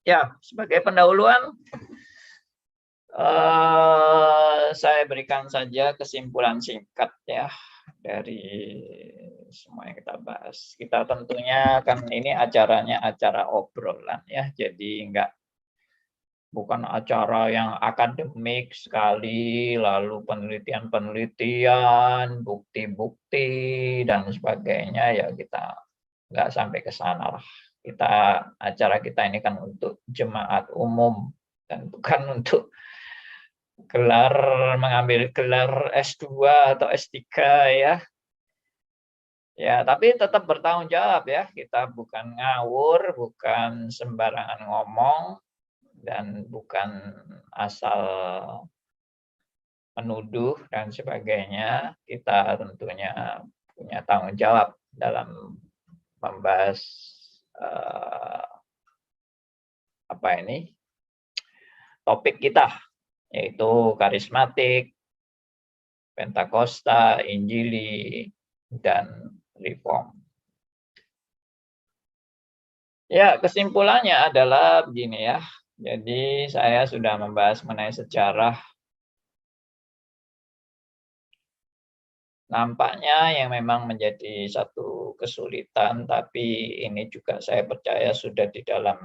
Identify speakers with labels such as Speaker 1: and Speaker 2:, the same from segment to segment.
Speaker 1: Ya, sebagai pendahuluan, saya berikan saja kesimpulan singkat ya dari semua yang kita bahas. Kita tentunya kan ini acaranya acara obrolan ya, jadi bukan acara yang akademik sekali, lalu penelitian-penelitian, bukti-bukti dan sebagainya ya kita nggak sampai ke sana lah. Acara kita ini kan untuk jemaat umum dan bukan untuk mengambil gelar S2 atau S3 ya. Ya, tapi tetap bertanggung jawab ya. Kita bukan ngawur, bukan sembarangan ngomong, dan bukan asal menuduh dan sebagainya. Kita tentunya punya tanggung jawab dalam membahas topik kita, yaitu karismatik, Pentakosta, Injili, dan Reform. Ya, kesimpulannya adalah begini ya. Jadi saya sudah membahas mengenai sejarah. Nampaknya yang memang menjadi satu kesulitan, tapi ini juga saya percaya sudah di dalam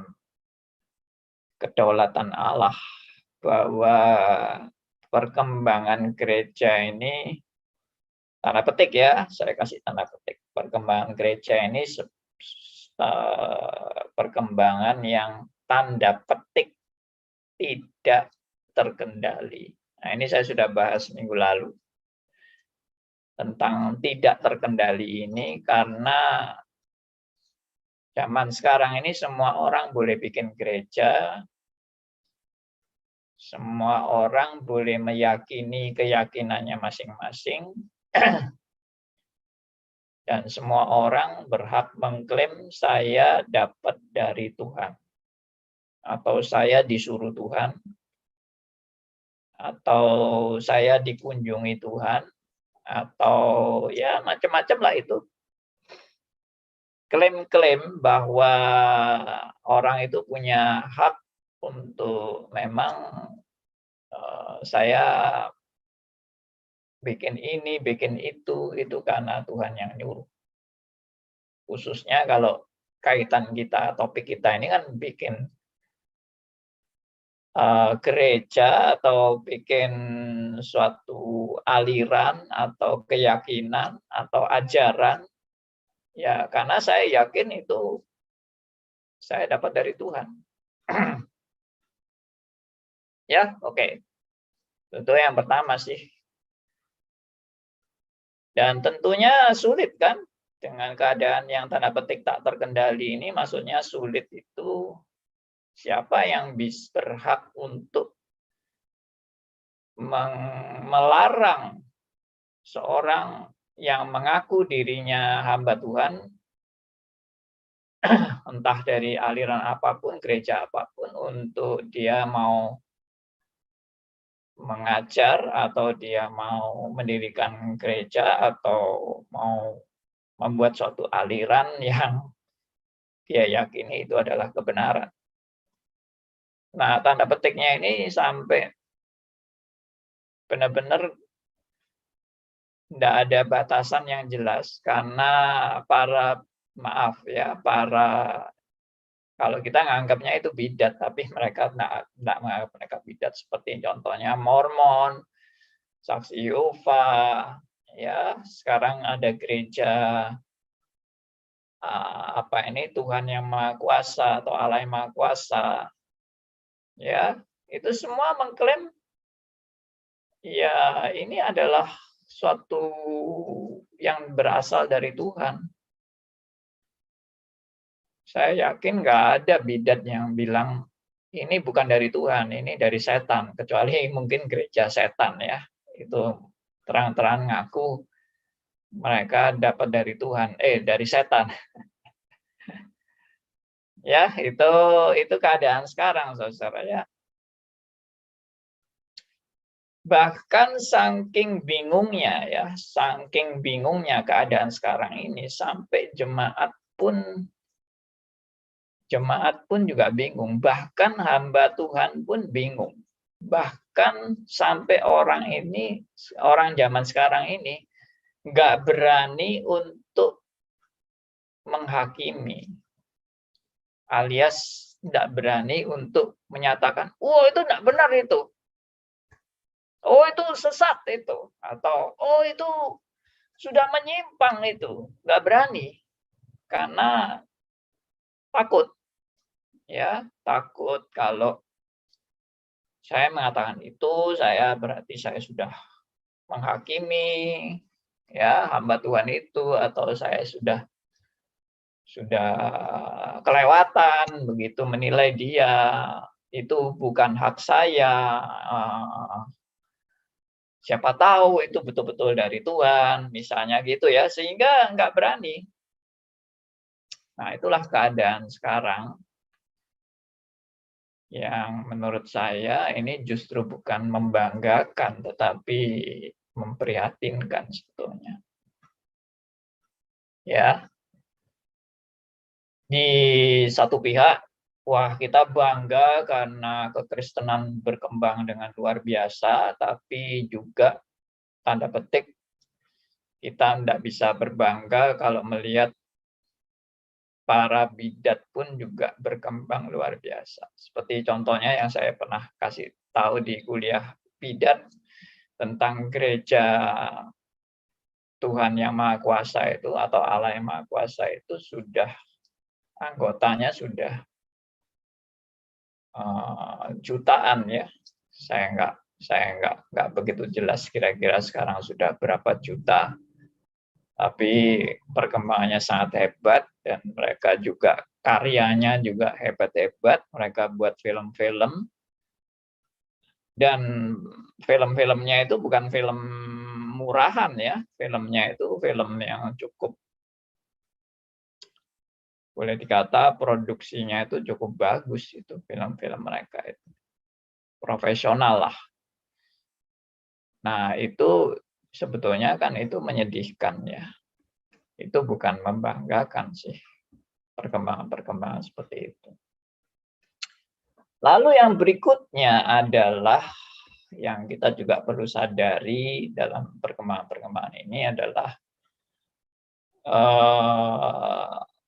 Speaker 1: kedaulatan Allah, bahwa perkembangan gereja ini, tanda petik ya, saya kasih tanda petik, perkembangan gereja ini perkembangan yang tanda petik tidak terkendali. Nah, ini saya sudah bahas minggu lalu tentang tidak terkendali ini, karena zaman sekarang ini semua orang boleh bikin gereja, semua orang boleh meyakini keyakinannya masing-masing, dan semua orang berhak mengklaim saya dapat dari Tuhan, atau saya disuruh Tuhan, atau saya dikunjungi Tuhan, atau ya macam-macam lah itu. Klaim-klaim bahwa orang itu punya hak untuk memang saya bikin ini, bikin itu karena Tuhan yang nyuruh. Khususnya kalau kaitan kita, topik kita ini kan bikin gereja atau bikin suatu aliran atau keyakinan atau ajaran, ya karena saya yakin itu saya dapat dari Tuhan. Ya, oke. Tentu yang pertama sih. Dan tentunya sulit kan dengan keadaan yang tanda petik tak terkendali ini, maksudnya sulit itu siapa yang berhak untuk melarang seorang yang mengaku dirinya hamba Tuhan, entah dari aliran apapun, gereja apapun, untuk dia mau mengajar atau dia mau mendirikan gereja atau mau membuat suatu aliran yang dia yakini itu adalah kebenaran. Nah, tanda petiknya ini sampai benar-benar tidak ada batasan yang jelas, karena kalau kita menganggapnya itu bidat, tapi mereka tidak menganggap mereka bidat, seperti contohnya Mormon, Saksi Yehova, ya sekarang ada gereja Tuhan yang Maha Kuasa atau Allah yang Maha Kuasa, ya itu semua mengklaim ya ini adalah suatu yang berasal dari Tuhan. Saya yakin nggak ada bidat yang bilang ini bukan dari Tuhan, ini dari setan, kecuali mungkin gereja setan ya. Itu terang-terang ngaku mereka dapat dari Tuhan, dari setan. Ya, itu keadaan sekarang, Saudara ya. Bahkan saking bingungnya keadaan sekarang ini, sampai jemaat pun Jemaat pun juga bingung, bahkan hamba Tuhan pun bingung. Bahkan sampai orang zaman sekarang ini nggak berani untuk menghakimi, alias tidak berani untuk menyatakan, oh itu tidak benar itu, oh itu sesat itu, atau oh itu sudah menyimpang itu, nggak berani karena takut, ya takut kalau saya mengatakan itu, saya berarti saya sudah menghakimi, ya hamba Tuhan itu, atau saya sudah kelewatan begitu menilai dia, itu bukan hak saya. Siapa tahu itu betul-betul dari Tuhan, misalnya gitu ya, sehingga nggak berani. Nah, itulah keadaan sekarang yang menurut saya ini justru bukan membanggakan, tetapi memprihatinkan sebetulnya. Ya, di satu pihak, wah kita bangga karena kekristenan berkembang dengan luar biasa, tapi juga tanda petik kita tidak bisa berbangga kalau melihat para bidat pun juga berkembang luar biasa. Seperti contohnya yang saya pernah kasih tahu di kuliah bidat tentang gereja Tuhan yang Maha Kuasa itu, atau Allah yang Maha Kuasa itu, sudah anggotanya sudah jutaan ya. Saya nggak begitu jelas kira-kira sekarang sudah berapa juta. Tapi perkembangannya sangat hebat dan mereka juga karyanya juga hebat-hebat. Mereka buat film-film dan film-filmnya itu bukan film murahan ya. Filmnya itu film yang cukup, boleh dikata produksinya itu cukup bagus, itu film-film mereka itu. Profesional lah. Nah, itu sebetulnya kan itu menyedihkan ya. Itu bukan membanggakan sih, perkembangan-perkembangan seperti itu. Lalu yang berikutnya adalah yang kita juga perlu sadari dalam perkembangan-perkembangan ini adalah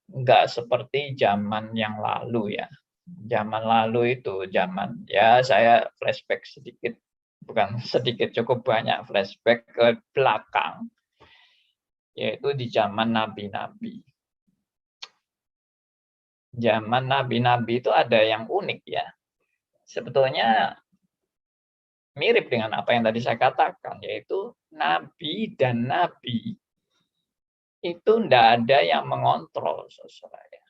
Speaker 1: nggak seperti zaman yang lalu ya. Zaman lalu itu zaman, ya saya flashback sedikit, bukan sedikit, cukup banyak flashback ke belakang, yaitu di zaman nabi-nabi. Zaman nabi-nabi itu ada yang unik ya. Sebetulnya mirip dengan apa yang tadi saya katakan, yaitu nabi dan nabi itu tidak ada yang mengontrol, saudara.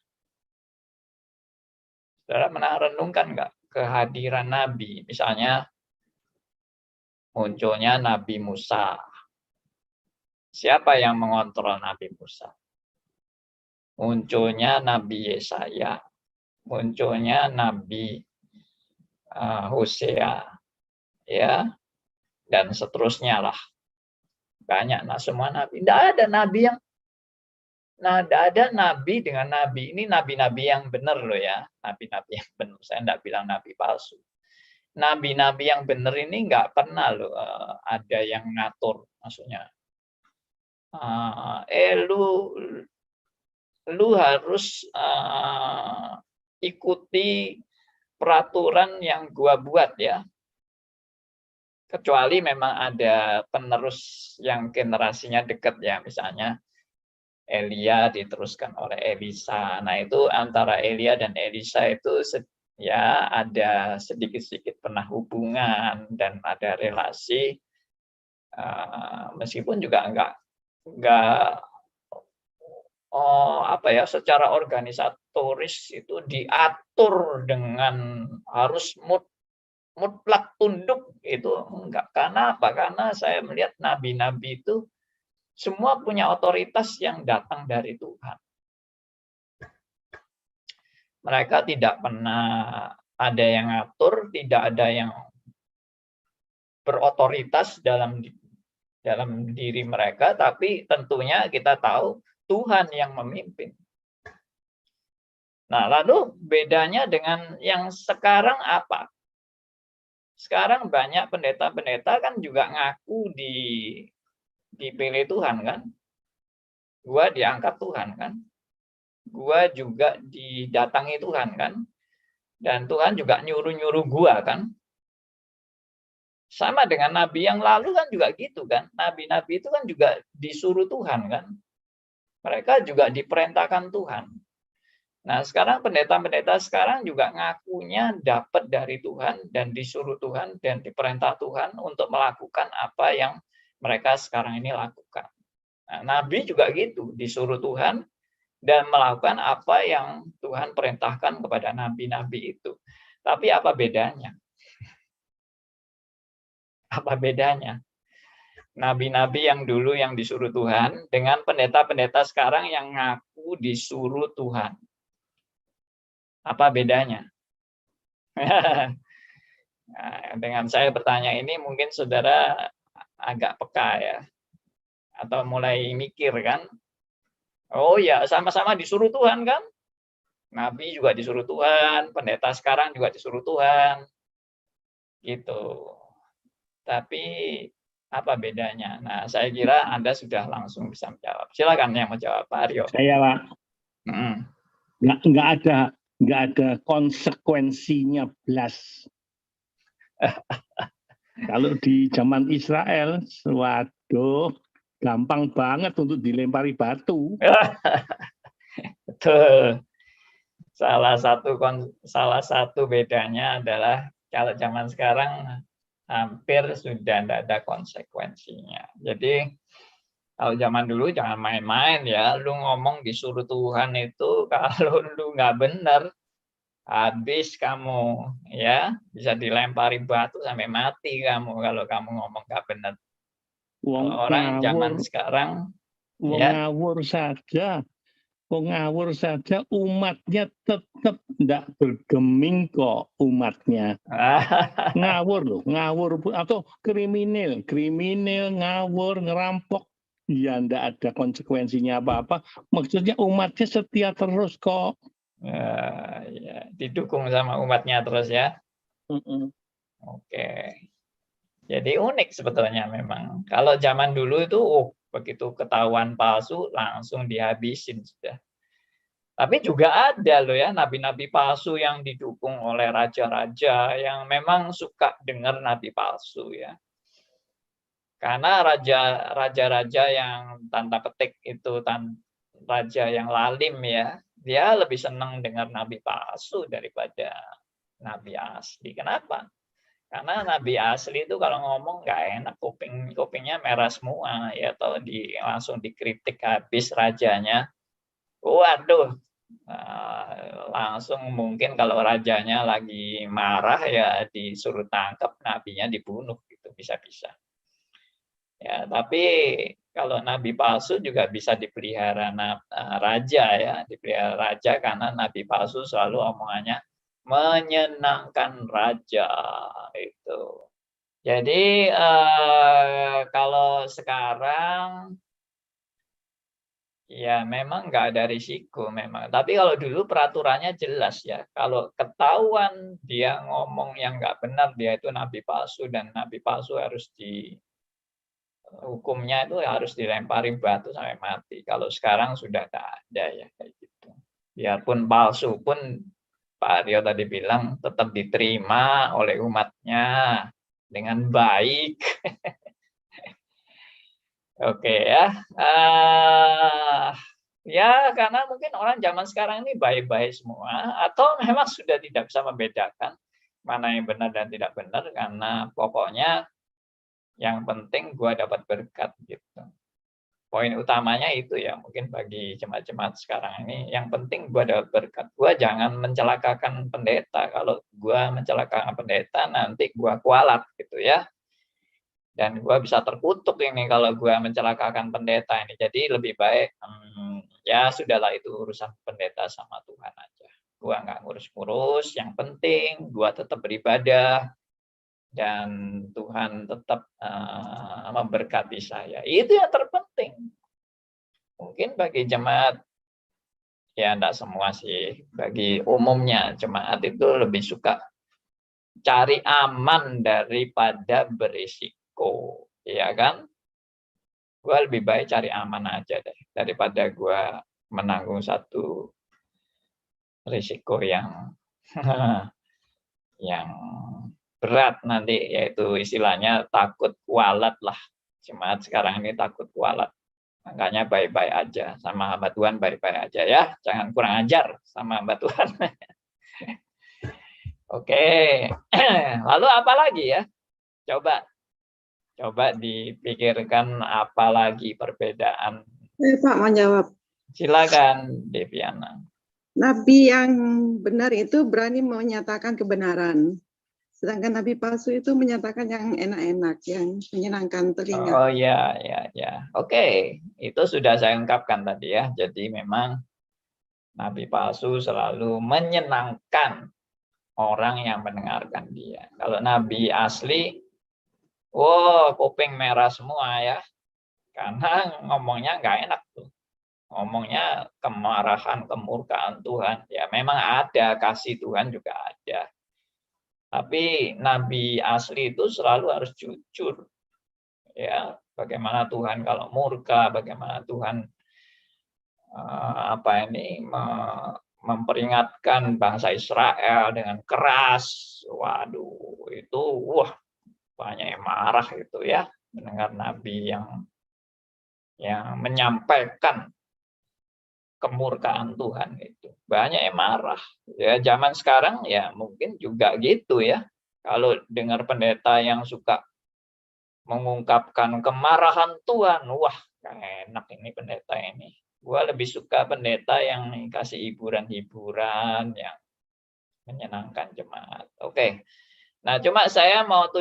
Speaker 1: Saudara pernah renungkan nggak kehadiran nabi? Misalnya munculnya Nabi Musa. Siapa yang mengontrol Nabi Musa? Munculnya Nabi Yesaya, munculnya Nabi Hosea, ya, dan seterusnya lah. Banyak, nah semua nabi. Tidak ada nabi yang, nah tidak ada nabi dengan nabi. Ini nabi-nabi yang benar loh ya, nabi-nabi yang benar. Saya tidak bilang nabi palsu. Nabi-nabi yang benar ini nggak pernah loh ada yang ngatur, maksudnya. Lu harus ikuti peraturan yang gua buat ya. Kecuali memang ada penerus yang generasinya dekat ya, misalnya Elia diteruskan oleh Elisa. Nah, itu antara Elia dan Elisa itu ya ada sedikit-sedikit pernah hubungan dan ada relasi, meskipun juga enggak secara organisatoris itu diatur dengan harus mutlak tunduk, itu enggak. Karena apa? Karena saya melihat nabi-nabi itu semua punya otoritas yang datang dari Tuhan. Mereka tidak pernah ada yang ngatur, tidak ada yang berotoritas dalam diri mereka, tapi tentunya kita tahu Tuhan yang memimpin. Nah, lalu bedanya dengan yang sekarang apa? Sekarang banyak pendeta-pendeta kan juga ngaku dipilih Tuhan kan? Gua diangkat Tuhan kan? Gua juga didatangi Tuhan kan? Dan Tuhan juga nyuruh-nyuruh gua kan? Sama dengan nabi yang lalu kan juga gitu kan? Nabi-nabi itu kan juga disuruh Tuhan kan? Mereka juga diperintahkan Tuhan. Nah, sekarang pendeta-pendeta sekarang juga ngakunya dapat dari Tuhan dan disuruh Tuhan dan diperintah Tuhan untuk melakukan apa yang mereka sekarang ini lakukan. Nah, nabi juga gitu, disuruh Tuhan dan melakukan apa yang Tuhan perintahkan kepada nabi-nabi itu. Tapi apa bedanya? Apa bedanya? Nabi-nabi yang dulu yang disuruh Tuhan dengan pendeta-pendeta sekarang yang ngaku disuruh Tuhan. Apa bedanya? Nah, dengan saya bertanya ini mungkin saudara agak peka ya, atau mulai mikir kan, oh ya sama-sama disuruh Tuhan kan, nabi juga disuruh Tuhan, pendeta sekarang juga disuruh Tuhan, gitu. Tapi apa bedanya? Nah, saya kira Anda sudah langsung bisa menjawab. Silakan yang menjawab, Pak Aryo.
Speaker 2: Saya Pak,
Speaker 1: Hmm.
Speaker 2: nggak ada konsekuensinya belas. Kalau di zaman Israel, waduh, gampang banget untuk dilempari batu.
Speaker 1: Betul. Salah satu bedanya adalah kalau zaman sekarang hampir sudah tidak ada konsekuensinya. Jadi kalau zaman dulu jangan main-main ya, lu ngomong disuruh Tuhan itu kalau lu nggak benar habis kamu ya, bisa dilempari batu sampai mati kamu kalau kamu ngomong nggak benar. Kalau orang zaman sekarang ya
Speaker 2: ngawur saja. Ngawur saja umatnya tetap tidak bergeming kok umatnya. Ngawur loh, ngawur atau kriminal ngawur, ngerampok, ya tidak ada konsekuensinya apa-apa. Maksudnya umatnya setia terus kok.
Speaker 1: Ya, didukung sama umatnya terus ya. Oke. Jadi unik sebetulnya memang. Kalau zaman dulu itu, begitu ketahuan palsu langsung dihabisin sudah. Tapi juga ada loh ya nabi-nabi palsu yang didukung oleh raja-raja yang memang suka dengar nabi palsu ya. Karena raja-raja yang tanda petik itu raja yang lalim ya, dia lebih senang dengar nabi palsu daripada nabi asli. Kenapa? Karena nabi asli itu kalau ngomong nggak enak, kupingnya merah semua ya, atau langsung dikritik habis rajanya. Waduh, langsung mungkin kalau rajanya lagi marah ya disuruh tangkap, nabinya dibunuh gitu bisa-bisa. Ya, tapi kalau nabi palsu juga bisa dipelihara raja ya, dipelihara raja karena nabi palsu selalu omongannya menyenangkan raja itu. Jadi kalau sekarang ya memang nggak ada risiko memang. Tapi kalau dulu peraturannya jelas ya. Kalau ketahuan dia ngomong yang nggak benar, dia itu nabi palsu dan nabi palsu harus hukumnya itu harus dilempari batu sampai mati. Kalau sekarang sudah tidak ada ya kayak gitu. Biarpun palsu pun Pak Aryo tadi bilang tetap diterima oleh umatnya dengan baik. Oke ya. Ya karena mungkin orang zaman sekarang ini baik-baik semua atau memang sudah tidak bisa membedakan mana yang benar dan tidak benar karena pokoknya yang penting gua dapat berkat gitu. Poin utamanya itu ya mungkin bagi jemaat-jemaat sekarang ini yang penting gua dapat berkat. Gua jangan mencelakakan pendeta. Kalau gua mencelakakan pendeta nanti gua kualat gitu ya. Dan gua bisa terkutuk ini kalau gua mencelakakan pendeta ini. Jadi lebih baik ya sudahlah itu urusan pendeta sama Tuhan aja. Gua nggak ngurus-ngurus. Yang penting gua tetap beribadah dan Tuhan tetap memberkati saya. Itu yang terpenting. Mungkin bagi jemaat Ya enggak semua sih, bagi umumnya jemaat itu lebih suka cari aman daripada berisiko, ya kan? Gue lebih baik cari aman aja deh daripada gue menanggung satu risiko yang yang berat nanti, yaitu istilahnya takut kualat lah. Jemaat sekarang ini takut kualat. Makanya baik-baik aja sama hamba Tuhan, baik-baik aja ya. Jangan kurang ajar sama hamba Tuhan. Oke. Lalu apa lagi ya? Coba dipikirkan apa lagi perbedaan.
Speaker 3: Pak mau jawab.
Speaker 1: Silakan Deviana.
Speaker 3: Nabi yang benar itu berani menyatakan kebenaran. Sedangkan nabi palsu itu menyatakan yang enak-enak, yang menyenangkan telinga.
Speaker 1: Oh ya. Oke, itu sudah saya ungkapkan tadi ya. Jadi memang nabi palsu selalu menyenangkan orang yang mendengarkan dia. Kalau nabi asli, kuping merah semua ya. Karena ngomongnya nggak enak tuh. Ngomongnya kemarahan, kemurkaan Tuhan. Ya memang ada, kasih Tuhan juga ada. Tapi nabi asli itu selalu harus jujur. Ya, bagaimana Tuhan kalau murka, bagaimana Tuhan memperingatkan bangsa Israel dengan keras. Waduh, itu banyak yang marah itu ya, mendengar nabi yang menyampaikan kemurkaan Tuhan itu. Banyak yang marah. Ya, zaman sekarang ya mungkin juga gitu ya. Kalau dengar pendeta yang suka mengungkapkan kemarahan Tuhan, wah, enak ini pendeta ini. Gua lebih suka pendeta yang kasih hiburan-hiburan yang menyenangkan jemaat. Oke. Nah, cuma saya mau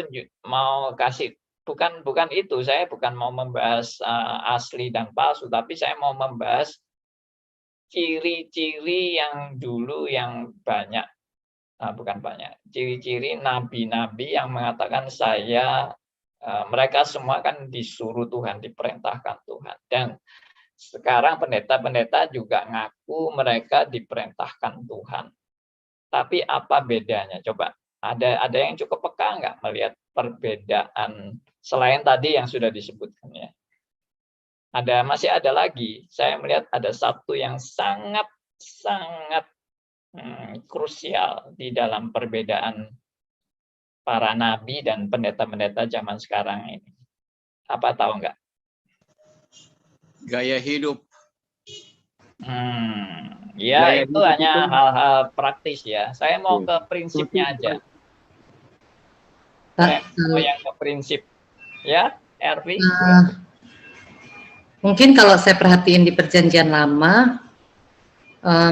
Speaker 1: kasih bukan itu. Saya bukan mau membahas asli dan palsu, tapi saya mau membahas ciri-ciri yang dulu yang banyak. Bukan banyak. Ciri-ciri nabi-nabi yang mengatakan mereka semua kan disuruh Tuhan, diperintahkan Tuhan. Dan sekarang pendeta-pendeta juga ngaku mereka diperintahkan Tuhan. Tapi apa bedanya? Coba, ada yang cukup peka nggak melihat perbedaan selain tadi yang sudah disebutkan ya? Masih ada lagi. Saya melihat ada satu yang sangat krusial di dalam perbedaan para nabi dan pendeta-pendeta zaman sekarang ini. Apa tahu nggak?
Speaker 4: Gaya hidup.
Speaker 1: Ya, itu hanya hal-hal praktis ya. Saya mau ke prinsipnya aja. Saya mau yang ke prinsip. Ya, Ervi?
Speaker 5: Mungkin kalau saya perhatiin di Perjanjian Lama,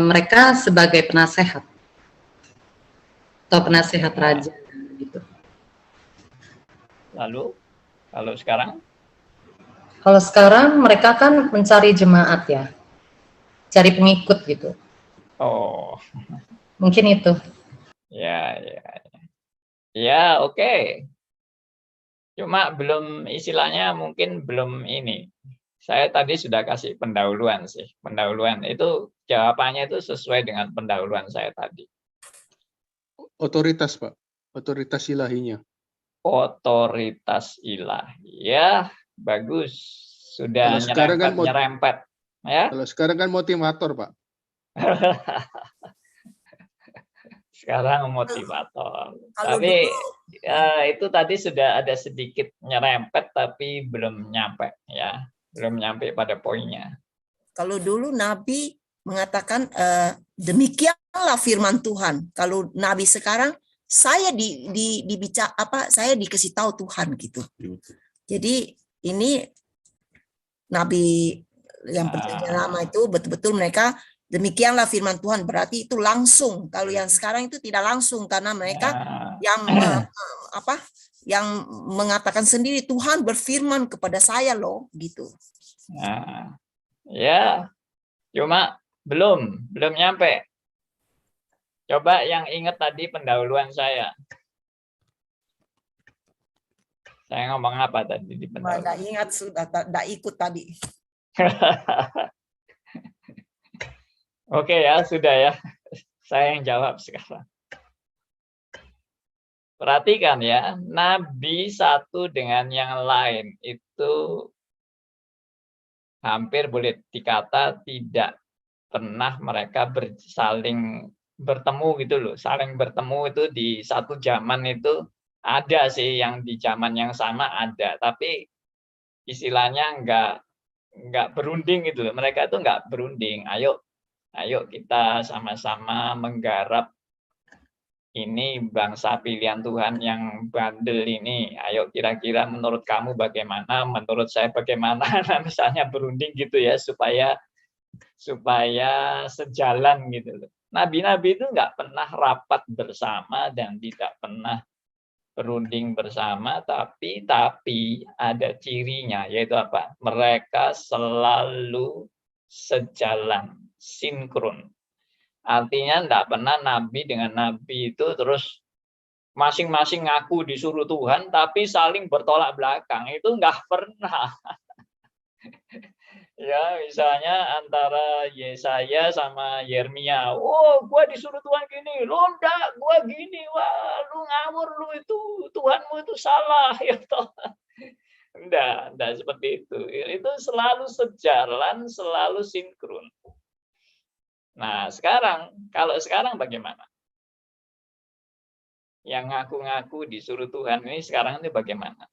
Speaker 5: mereka sebagai penasehat atau penasehat raja gitu.
Speaker 1: Lalu kalau sekarang?
Speaker 5: Kalau sekarang mereka kan mencari jemaat ya, cari pengikut gitu.
Speaker 1: Oh,
Speaker 5: mungkin itu.
Speaker 1: Ya, oke. Cuma istilahnya mungkin belum ini. Saya tadi sudah kasih pendahuluan sih. Pendahuluan itu jawabannya itu sesuai dengan pendahuluan saya tadi.
Speaker 4: Otoritas, Pak. Otoritas ilahinya.
Speaker 1: Otoritas ilahi. Ya, bagus. Sudah nyerempet. Ya.
Speaker 4: Kalau sekarang kan motivator, Pak.
Speaker 1: Sekarang motivator. Tapi itu tadi sudah ada sedikit nyerempet tapi belum nyampe ya. Belum nyampe pada poinnya.
Speaker 6: Kalau dulu Nabi mengatakan demikianlah firman Tuhan. Kalau Nabi sekarang saya saya dikasih tahu Tuhan gitu. Jadi ini Nabi yang Perjanjian Lama itu betul-betul mereka demikianlah firman Tuhan, berarti itu langsung. Kalau yang sekarang itu tidak langsung karena mereka yang mengatakan sendiri Tuhan berfirman kepada saya loh gitu.
Speaker 1: Ya, cuma belum nyampe. Coba yang ingat tadi pendahuluan saya. Saya ngomong apa tadi di pendahuluan?
Speaker 6: Nggak ingat, sudah tidak ikut tadi.
Speaker 1: Oke ya, sudah ya. Saya yang jawab sekarang. Perhatikan ya, nabi satu dengan yang lain itu hampir boleh dikata tidak pernah mereka saling bertemu gitu loh. Saling bertemu itu di satu zaman itu ada sih yang di zaman yang sama ada, tapi istilahnya nggak berunding gitu loh. Mereka itu nggak berunding. Ayo kita sama-sama menggarap ini bangsa pilihan Tuhan yang bandel ini. Ayo kira-kira menurut kamu bagaimana? Menurut saya bagaimana? Nah, misalnya berunding gitu ya supaya sejalan gitu loh. Nabi-nabi itu nggak pernah rapat bersama dan tidak pernah berunding bersama, tapi ada cirinya, yaitu apa? Mereka selalu sejalan, sinkron. Artinya enggak pernah nabi dengan nabi itu terus masing-masing ngaku disuruh Tuhan, tapi saling bertolak belakang. Itu enggak pernah. Ya, misalnya antara Yesaya sama Yeremia. Oh, gua disuruh Tuhan gini, lo enggak, gua gini. Wah, lu ngawur lu itu, Tuhanmu itu salah. Ya toh. Enggak seperti itu. Itu selalu sejalan, selalu sinkron. Nah, kalau sekarang bagaimana? Yang ngaku-ngaku disuruh Tuhan ini sekarang ini bagaimana?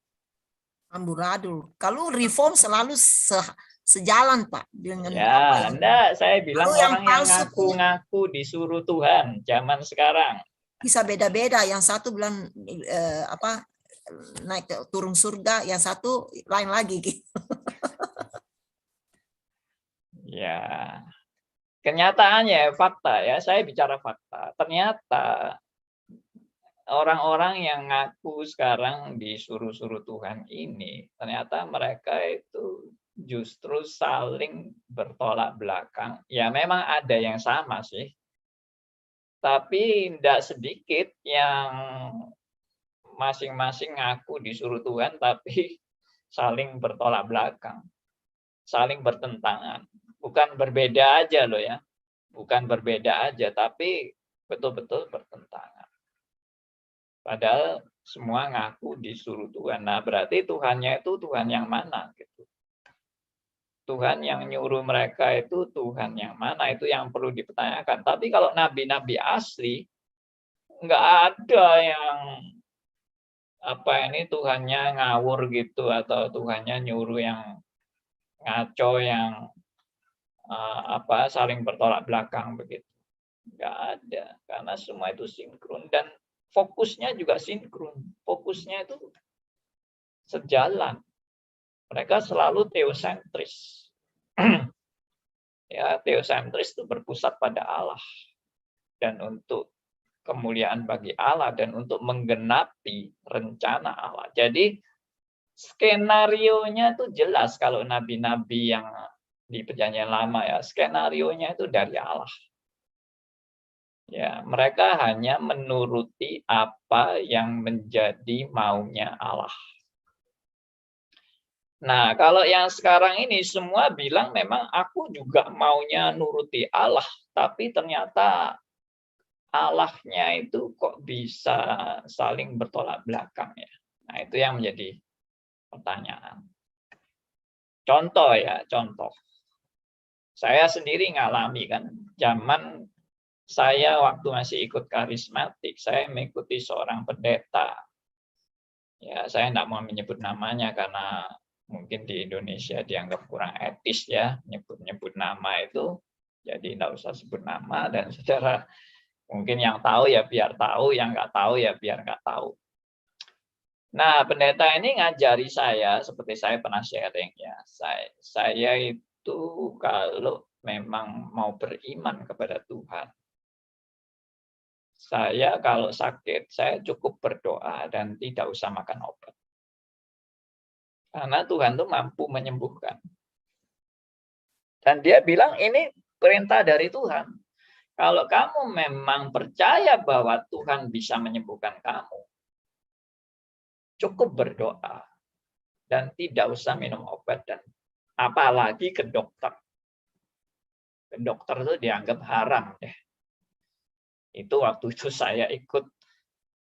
Speaker 6: Amburadul. Kalau reform selalu sejalan, Pak, dengan
Speaker 1: Ya, enggak, saya bilang
Speaker 6: Lalu yang
Speaker 1: orang yang
Speaker 6: palsu
Speaker 1: ngaku-ngaku disuruh Tuhan zaman sekarang.
Speaker 6: bisa beda-beda. Yang satu bilang naik turun surga, yang satu lain lagi gitu.
Speaker 1: Ya. Kenyataannya fakta ya, saya bicara fakta. Ternyata orang-orang yang ngaku sekarang disuruh-suruh Tuhan ini, ternyata mereka itu justru saling bertolak belakang. Ya memang ada yang sama sih, tapi tidak sedikit yang masing-masing ngaku disuruh Tuhan, tapi saling bertolak belakang, saling bertentangan. Bukan berbeda aja loh ya, bukan berbeda aja, tapi betul-betul bertentangan. Padahal semua ngaku disuruh Tuhan. Nah, berarti Tuhannya itu Tuhan yang mana gitu. Tuhan yang nyuruh mereka itu Tuhan yang mana, itu yang perlu dipertanyakan. Tapi kalau nabi-nabi asli nggak ada yang Tuhannya ngawur gitu atau Tuhannya nyuruh yang ngaco, yang saling bertolak belakang begitu. Nggak ada, karena semua itu sinkron dan fokusnya juga sinkron. Fokusnya itu sejalan. Mereka selalu teosentris. Ya, teosentris itu berpusat pada Allah. Dan untuk kemuliaan bagi Allah dan untuk menggenapi rencana Allah. Jadi skenarionya itu jelas kalau nabi-nabi yang di Perjanjian Lama ya, skenarionya itu dari Allah. Ya, mereka hanya menuruti apa yang menjadi maunya Allah. Nah, kalau yang sekarang ini semua bilang memang aku juga maunya nuruti Allah, tapi ternyata Allahnya itu kok bisa saling bertolak belakang ya. Nah, itu yang menjadi pertanyaan. Contoh ya, contoh. Saya sendiri ngalami kan, zaman saya waktu masih ikut karismatik, saya mengikuti seorang pendeta. Ya, saya tidak mau menyebut namanya karena mungkin di Indonesia dianggap kurang etis ya, nyebut nama itu. Jadi tidak usah sebut nama, dan secara mungkin yang tahu ya biar tahu, yang nggak tahu ya biar nggak tahu. Nah, pendeta ini ngajari saya, seperti saya pernah sharing ya, saya itu kalau memang mau beriman kepada Tuhan, saya kalau sakit, saya cukup berdoa dan tidak usah makan obat. Karena Tuhan itu mampu menyembuhkan. Dan dia bilang ini perintah dari Tuhan. Kalau kamu memang percaya bahwa Tuhan bisa menyembuhkan kamu, cukup berdoa dan tidak usah minum obat dan apalagi ke dokter. dokter itu dianggap haram deh. Itu waktu itu saya ikut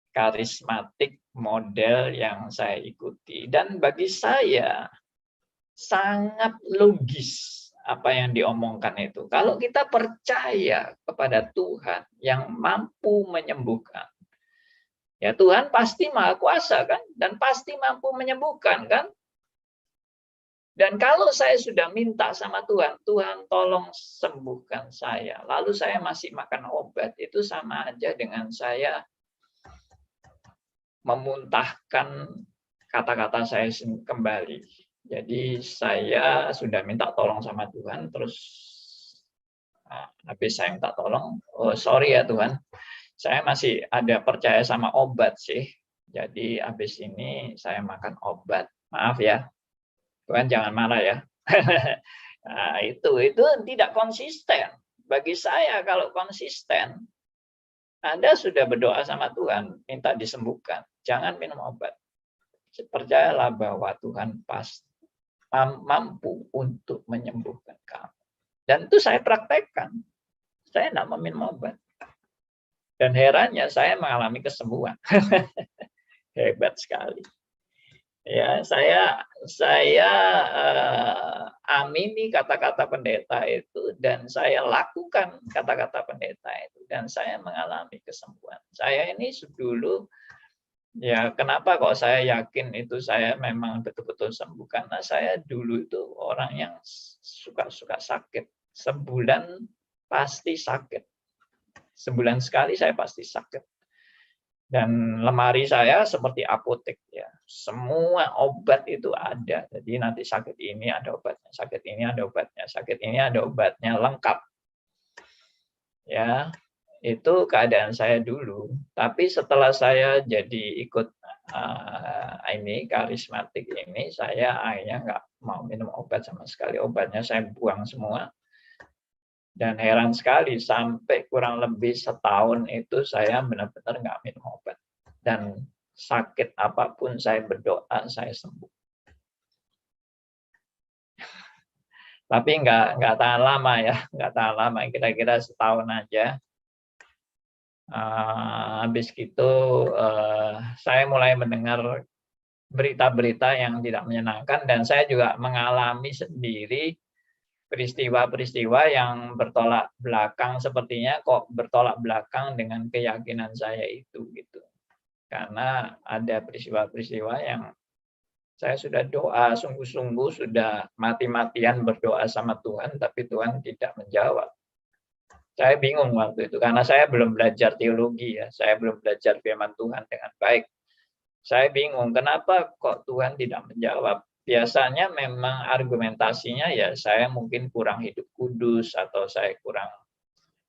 Speaker 1: karismatik model yang saya ikuti, dan bagi saya sangat logis apa yang diomongkan itu. Kalau kita percaya kepada Tuhan yang mampu menyembuhkan, ya Tuhan pasti maha kuasa kan, dan pasti mampu menyembuhkan kan. Dan kalau saya sudah minta sama Tuhan, Tuhan tolong sembuhkan saya, lalu saya masih makan obat, itu sama aja dengan saya memuntahkan kata-kata saya kembali. Jadi saya sudah minta tolong sama Tuhan, terus habis saya minta tolong, oh sorry ya Tuhan, saya masih ada percaya sama obat sih. Jadi habis ini saya makan obat, maaf ya. Tuhan jangan marah ya. Nah, itu tidak konsisten. Bagi saya kalau konsisten, Anda sudah berdoa sama Tuhan, minta disembuhkan, jangan minum obat. Percayalah bahwa Tuhan pasti mampu untuk menyembuhkan kamu. Dan itu saya praktekkan. Saya tidak meminum obat. Dan herannya saya mengalami kesembuhan. Hebat sekali. Ya, saya amini kata-kata pendeta itu, dan saya lakukan kata-kata pendeta itu, dan saya mengalami kesembuhan. Saya ini dulu, ya kenapa kok saya yakin itu saya memang betul-betul sembuh, karena saya dulu itu orang yang suka sakit. Sebulan pasti sakit. Sebulan sekali saya pasti sakit. Dan lemari saya seperti apotek ya, semua obat itu ada. Jadi nanti sakit ini ada obatnya, sakit ini ada obatnya, sakit ini ada obatnya, lengkap. Ya, itu keadaan saya dulu. Tapi setelah saya jadi ikut ini karismatik ini, saya akhirnya nggak mau minum obat sama sekali. Obatnya saya buang semua. Dan heran sekali, sampai kurang lebih setahun itu saya benar-benar nggak minum obat. Dan sakit apapun saya berdoa, saya sembuh. Tapi nggak tahan lama ya, nggak tahan lama, kira-kira setahun aja. Habis itu saya mulai mendengar berita-berita yang tidak menyenangkan, dan saya juga mengalami sendiri peristiwa-peristiwa yang bertolak belakang, sepertinya kok bertolak belakang dengan keyakinan saya itu gitu. Karena ada peristiwa-peristiwa yang saya sudah doa sungguh-sungguh, sudah mati-matian berdoa sama Tuhan, tapi Tuhan tidak menjawab. Saya bingung waktu itu, karena saya belum belajar teologi ya, saya belum belajar firman Tuhan dengan baik. Saya bingung, kenapa kok Tuhan tidak menjawab? Biasanya memang argumentasinya ya saya mungkin kurang hidup kudus, atau saya kurang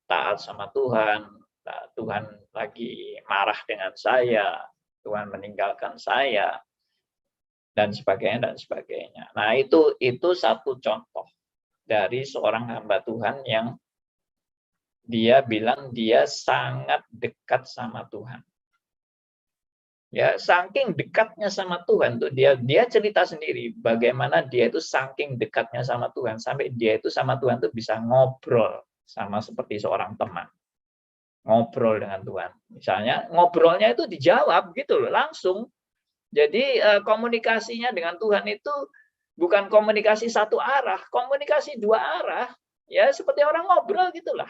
Speaker 1: taat sama Tuhan. Nah, Tuhan lagi marah dengan saya, Tuhan meninggalkan saya, dan sebagainya dan sebagainya. Nah, itu satu contoh dari seorang hamba Tuhan yang dia bilang dia sangat dekat sama Tuhan. Ya, saking dekatnya sama Tuhan tuh dia cerita sendiri bagaimana dia itu saking dekatnya sama Tuhan, sampai dia itu sama Tuhan tuh bisa ngobrol sama seperti seorang teman. Ngobrol dengan Tuhan. Misalnya ngobrolnya itu dijawab gitu loh, langsung. Jadi komunikasinya dengan Tuhan itu bukan komunikasi satu arah, komunikasi dua arah. Ya, seperti orang ngobrol gitulah.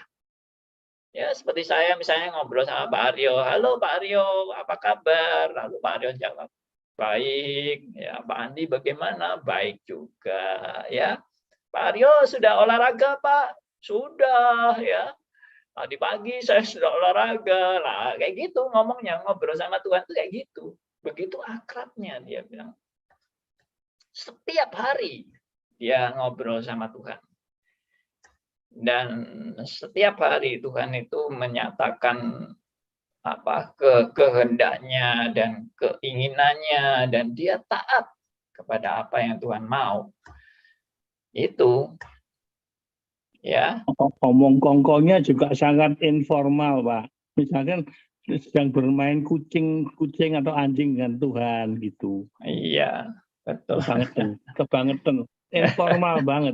Speaker 1: Ya, seperti saya misalnya ngobrol sama Pak Aryo, halo Pak Aryo, apa kabar? Lalu Pak Aryo jawab, baik. Ya, Pak Andi bagaimana? Baik juga. Ya, Pak Aryo sudah olahraga Pak? Sudah ya. Tadi pagi saya sudah olahraga. Lah, kayak gitu ngomongnya, ngobrol sama Tuhan itu kayak gitu. Begitu akrabnya dia bilang. Setiap hari dia ngobrol sama Tuhan. Dan setiap hari Tuhan itu menyatakan kehendaknya dan keinginannya, dan dia taat kepada apa yang Tuhan mau. Itu ya.
Speaker 2: Omong kongkonya juga sangat informal, Pak. Misalkan sedang bermain kucing atau anjing dengan Tuhan gitu.
Speaker 1: Iya, betul.
Speaker 2: Kebangetan. Informal banget.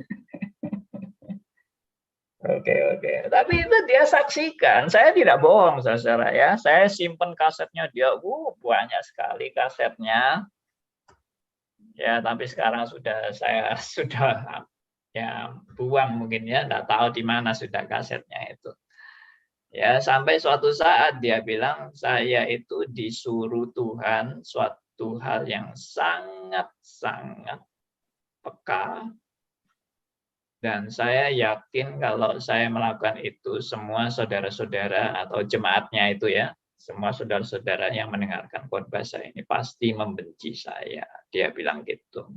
Speaker 1: Oke. Tapi itu dia saksikan. Saya tidak bohong, saudara ya. Saya simpen kasetnya dia. Banyak sekali kasetnya. Ya, tapi sekarang saya sudah ya buang mungkin ya. Nggak tahu di mana sudah kasetnya itu. Ya, sampai suatu saat dia bilang, saya itu disuruh Tuhan suatu hal yang sangat-sangat peka. Dan saya yakin kalau saya melakukan itu, semua saudara-saudara atau jemaatnya itu ya, semua saudara-saudara yang mendengarkan khotbah saya ini pasti membenci saya. Dia bilang gitu.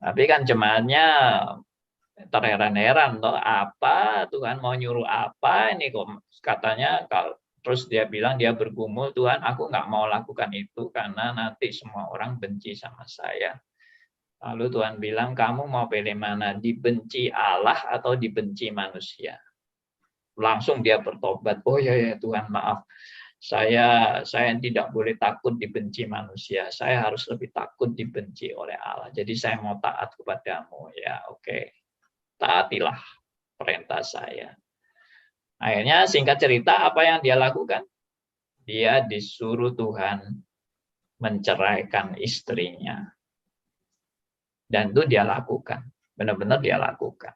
Speaker 1: Tapi kan jemaatnya terheran-heran, toh apa Tuhan mau nyuruh apa ini kok katanya. Terus dia bilang, dia bergumul, Tuhan aku nggak mau lakukan itu karena nanti semua orang benci sama saya. Lalu Tuhan bilang, kamu mau pilih mana, dibenci Allah atau dibenci manusia? Langsung dia bertobat, oh ya Tuhan maaf, saya tidak boleh takut dibenci manusia, saya harus lebih takut dibenci oleh Allah. Jadi saya mau taat kepadamu. Ya oke, taatilah perintah saya. Akhirnya singkat cerita apa yang dia lakukan? Dia disuruh Tuhan menceraikan istrinya. Dan itu dia lakukan. Benar-benar dia lakukan.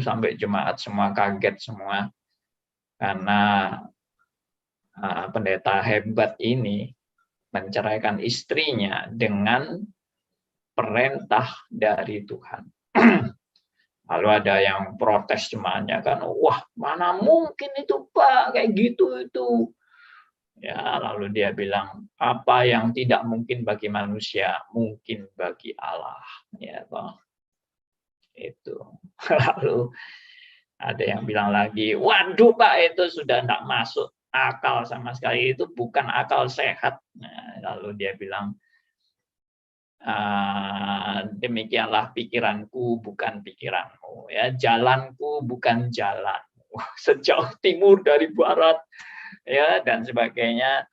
Speaker 1: Sampai jemaat semua kaget semua. Karena pendeta hebat ini menceraikan istrinya dengan perintah dari Tuhan. Lalu ada yang protes jemaatnya kan, wah mana mungkin itu Pak, kayak gitu itu. Ya, lalu dia bilang, apa yang tidak mungkin bagi manusia, mungkin bagi Allah. Ya, Pak. Itu. Lalu ada yang bilang lagi, waduh Pak, itu sudah tidak masuk akal sama sekali, itu bukan akal sehat. Nah, lalu dia bilang, demikianlah pikiranku bukan pikiranmu, ya jalanku bukan jalanmu, sejauh timur dari barat, ya dan sebagainya,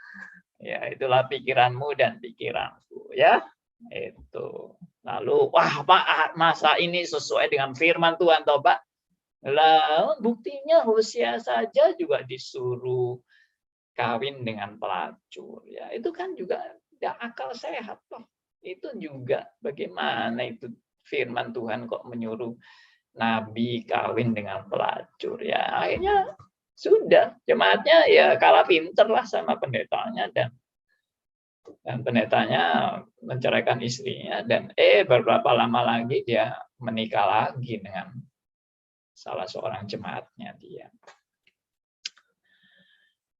Speaker 1: ya itulah pikiranmu dan pikiranku, ya itu. Lalu wah Pak, masa ini sesuai dengan firman Tuhan toh Pak? Lah buktinya Hosea saja juga disuruh kawin dengan pelacur, ya itu kan juga tidak akal sehat toh. Itu juga bagaimana itu firman Tuhan kok menyuruh nabi kawin dengan pelacur, ya akhirnya sudah jemaatnya ya kalah pinter lah sama pendetanya, dan pendetanya menceraikan istrinya, dan beberapa lama lagi dia menikah lagi dengan salah seorang jemaatnya dia.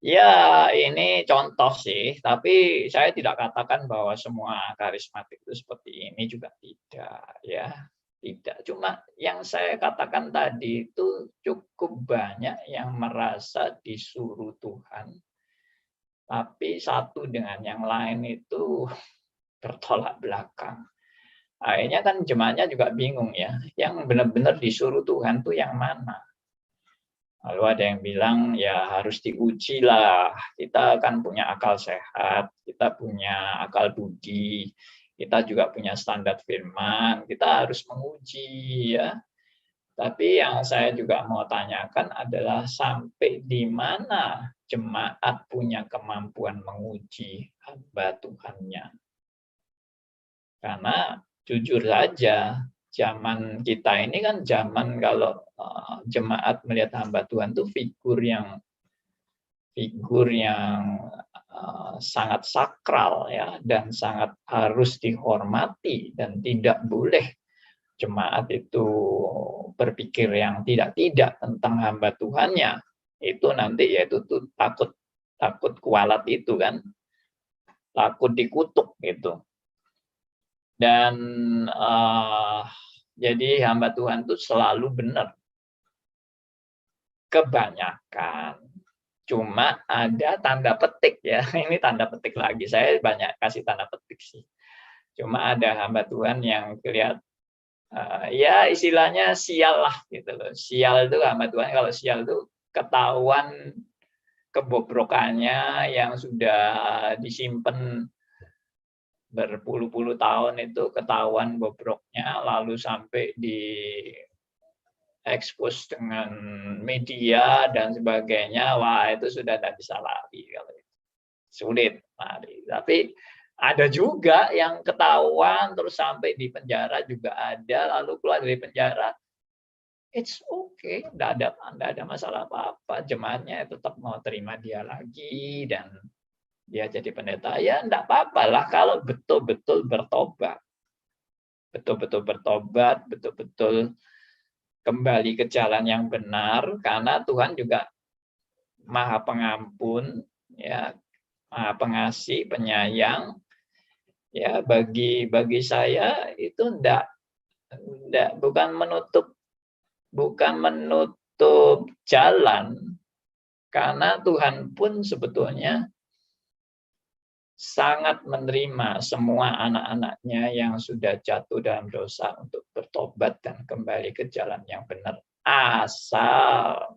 Speaker 1: Ya, ini contoh sih, tapi saya tidak katakan bahwa semua karismatik itu seperti ini, juga tidak, ya. Tidak, cuma yang saya katakan tadi itu cukup banyak yang merasa disuruh Tuhan, tapi satu dengan yang lain itu bertolak belakang. Akhirnya kan jemaatnya juga bingung ya, yang benar-benar disuruh Tuhan tuh yang mana? Lalu ada yang bilang ya harus diuji lah, kita kan punya akal sehat, kita punya akal budi, kita juga punya standar firman, kita harus menguji ya. Tapi yang saya juga mau tanyakan adalah sampai di mana jemaat punya kemampuan menguji hamba Tuhannya. Karena jujur saja, zaman kita ini kan zaman kalau jemaat melihat hamba Tuhan itu figur yang sangat sakral ya, dan sangat harus dihormati, dan tidak boleh jemaat itu berpikir yang tidak tentang hamba Tuhannya. Itu nanti yaitu takut kualat itu kan, takut dikutuk gitu. Dan jadi hamba Tuhan itu selalu benar. Kebanyakan. Cuma ada tanda petik ya. Ini tanda petik lagi. Saya banyak kasih tanda petik sih. Cuma ada hamba Tuhan yang kelihatan ya istilahnya sial lah gitu loh. Sial itu hamba Tuhan, kalau sial itu ketahuan kebobrokannya yang sudah disimpan berpuluh-puluh tahun, itu ketahuan bobroknya, lalu sampai expose dengan media dan sebagainya, wah itu sudah tidak bisa lari kalau itu. Sulit lari. Tapi ada juga yang ketahuan terus sampai di penjara juga ada, lalu keluar dari penjara, it's okay, tidak ada masalah apa-apa. Jemaatnya tetap mau terima dia lagi dan dia jadi pendeta. Ya tidak apa-apa lah kalau betul-betul bertobat. Betul-betul bertobat, betul-betul kembali ke jalan yang benar, karena Tuhan juga Maha Pengampun, ya, Maha Pengasih, Penyayang. Ya, bagi saya itu bukan menutup jalan, karena Tuhan pun sebetulnya sangat menerima semua anak-anaknya yang sudah jatuh dalam dosa untuk bertobat dan kembali ke jalan yang benar, asal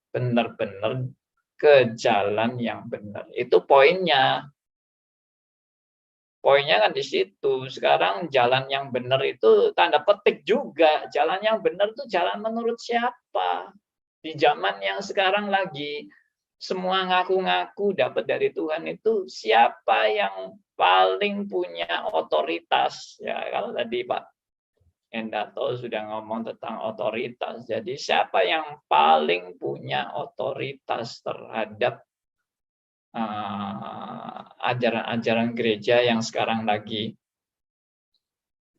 Speaker 1: benar-benar ke jalan yang benar. Itu poinnya. Poinnya kan di situ. Sekarang jalan yang benar itu tanda petik juga. Jalan yang benar itu jalan menurut siapa? Di zaman yang sekarang lagi semua ngaku-ngaku dapat dari Tuhan, itu siapa yang paling punya otoritas? Ya, kalau tadi Pak Endato sudah ngomong tentang otoritas. Jadi siapa yang paling punya otoritas terhadap ajaran-ajaran gereja yang sekarang lagi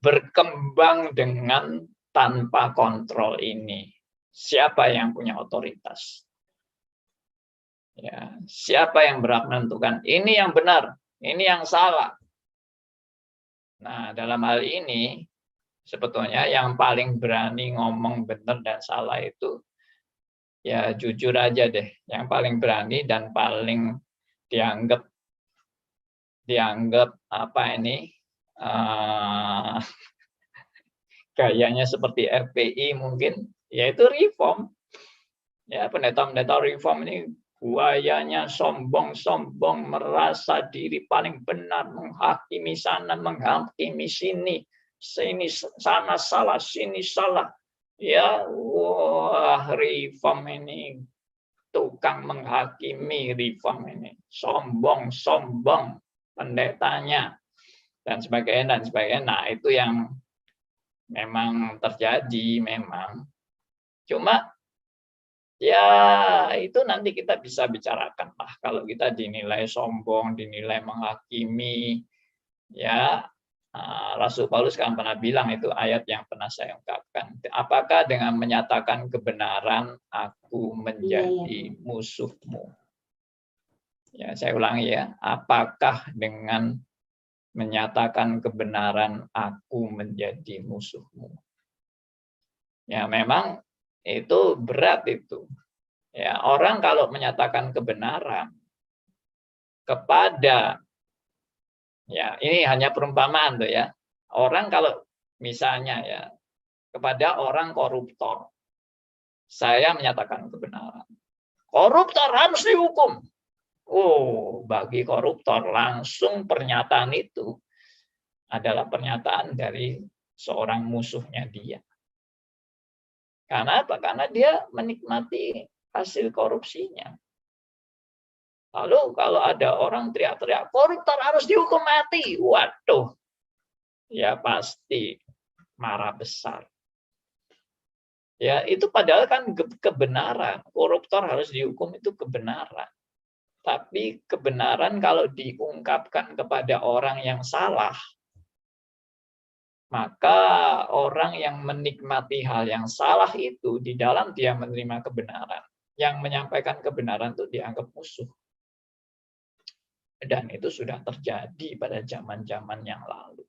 Speaker 1: berkembang dengan tanpa kontrol ini? Siapa yang punya otoritas? Ya, siapa yang berhak menentukan ini yang benar, ini yang salah? Nah, dalam hal ini sebetulnya yang paling berani ngomong benar dan salah itu ya jujur aja deh, yang paling berani dan paling dianggap apa ini gayanya seperti FPI mungkin, yaitu reform. Ya, pendeta-pendeta reform ini buayanya sombong-sombong, merasa diri paling benar, menghakimi sana, menghakimi sini sana salah, sini salah. Ya, wah, reform ini tukang menghakimi, reform ini sombong pendetanya dan sebagainya. Nah, itu yang memang terjadi memang. Cuma ya itu nanti kita bisa bicarakan lah, kalau kita dinilai sombong, dinilai menghakimi, ya Rasul Paulus kan pernah bilang, itu ayat yang pernah saya ungkapkan, apakah dengan menyatakan kebenaran aku menjadi musuhmu? Ya, saya ulangi ya, apakah dengan menyatakan kebenaran aku menjadi musuhmu? Ya, memang itu berat itu. Ya, orang kalau menyatakan kebenaran kepada, ya ini hanya perumpamaan tuh ya. Orang kalau misalnya ya kepada orang koruptor, saya menyatakan kebenaran. Koruptor harus dihukum. Oh, bagi koruptor langsung pernyataan itu adalah pernyataan dari seorang musuhnya dia. Karena apa? Karena dia menikmati hasil korupsinya. Lalu kalau ada orang teriak-teriak, koruptor harus dihukum mati. Waduh, ya pasti marah besar. Ya, itu padahal kan kebenaran. Koruptor harus dihukum itu kebenaran. Tapi kebenaran kalau diungkapkan kepada orang yang salah, maka orang yang menikmati hal yang salah itu, di dalam dia menerima kebenaran, yang menyampaikan kebenaran itu dianggap musuh. Dan itu sudah terjadi pada zaman-zaman yang lalu.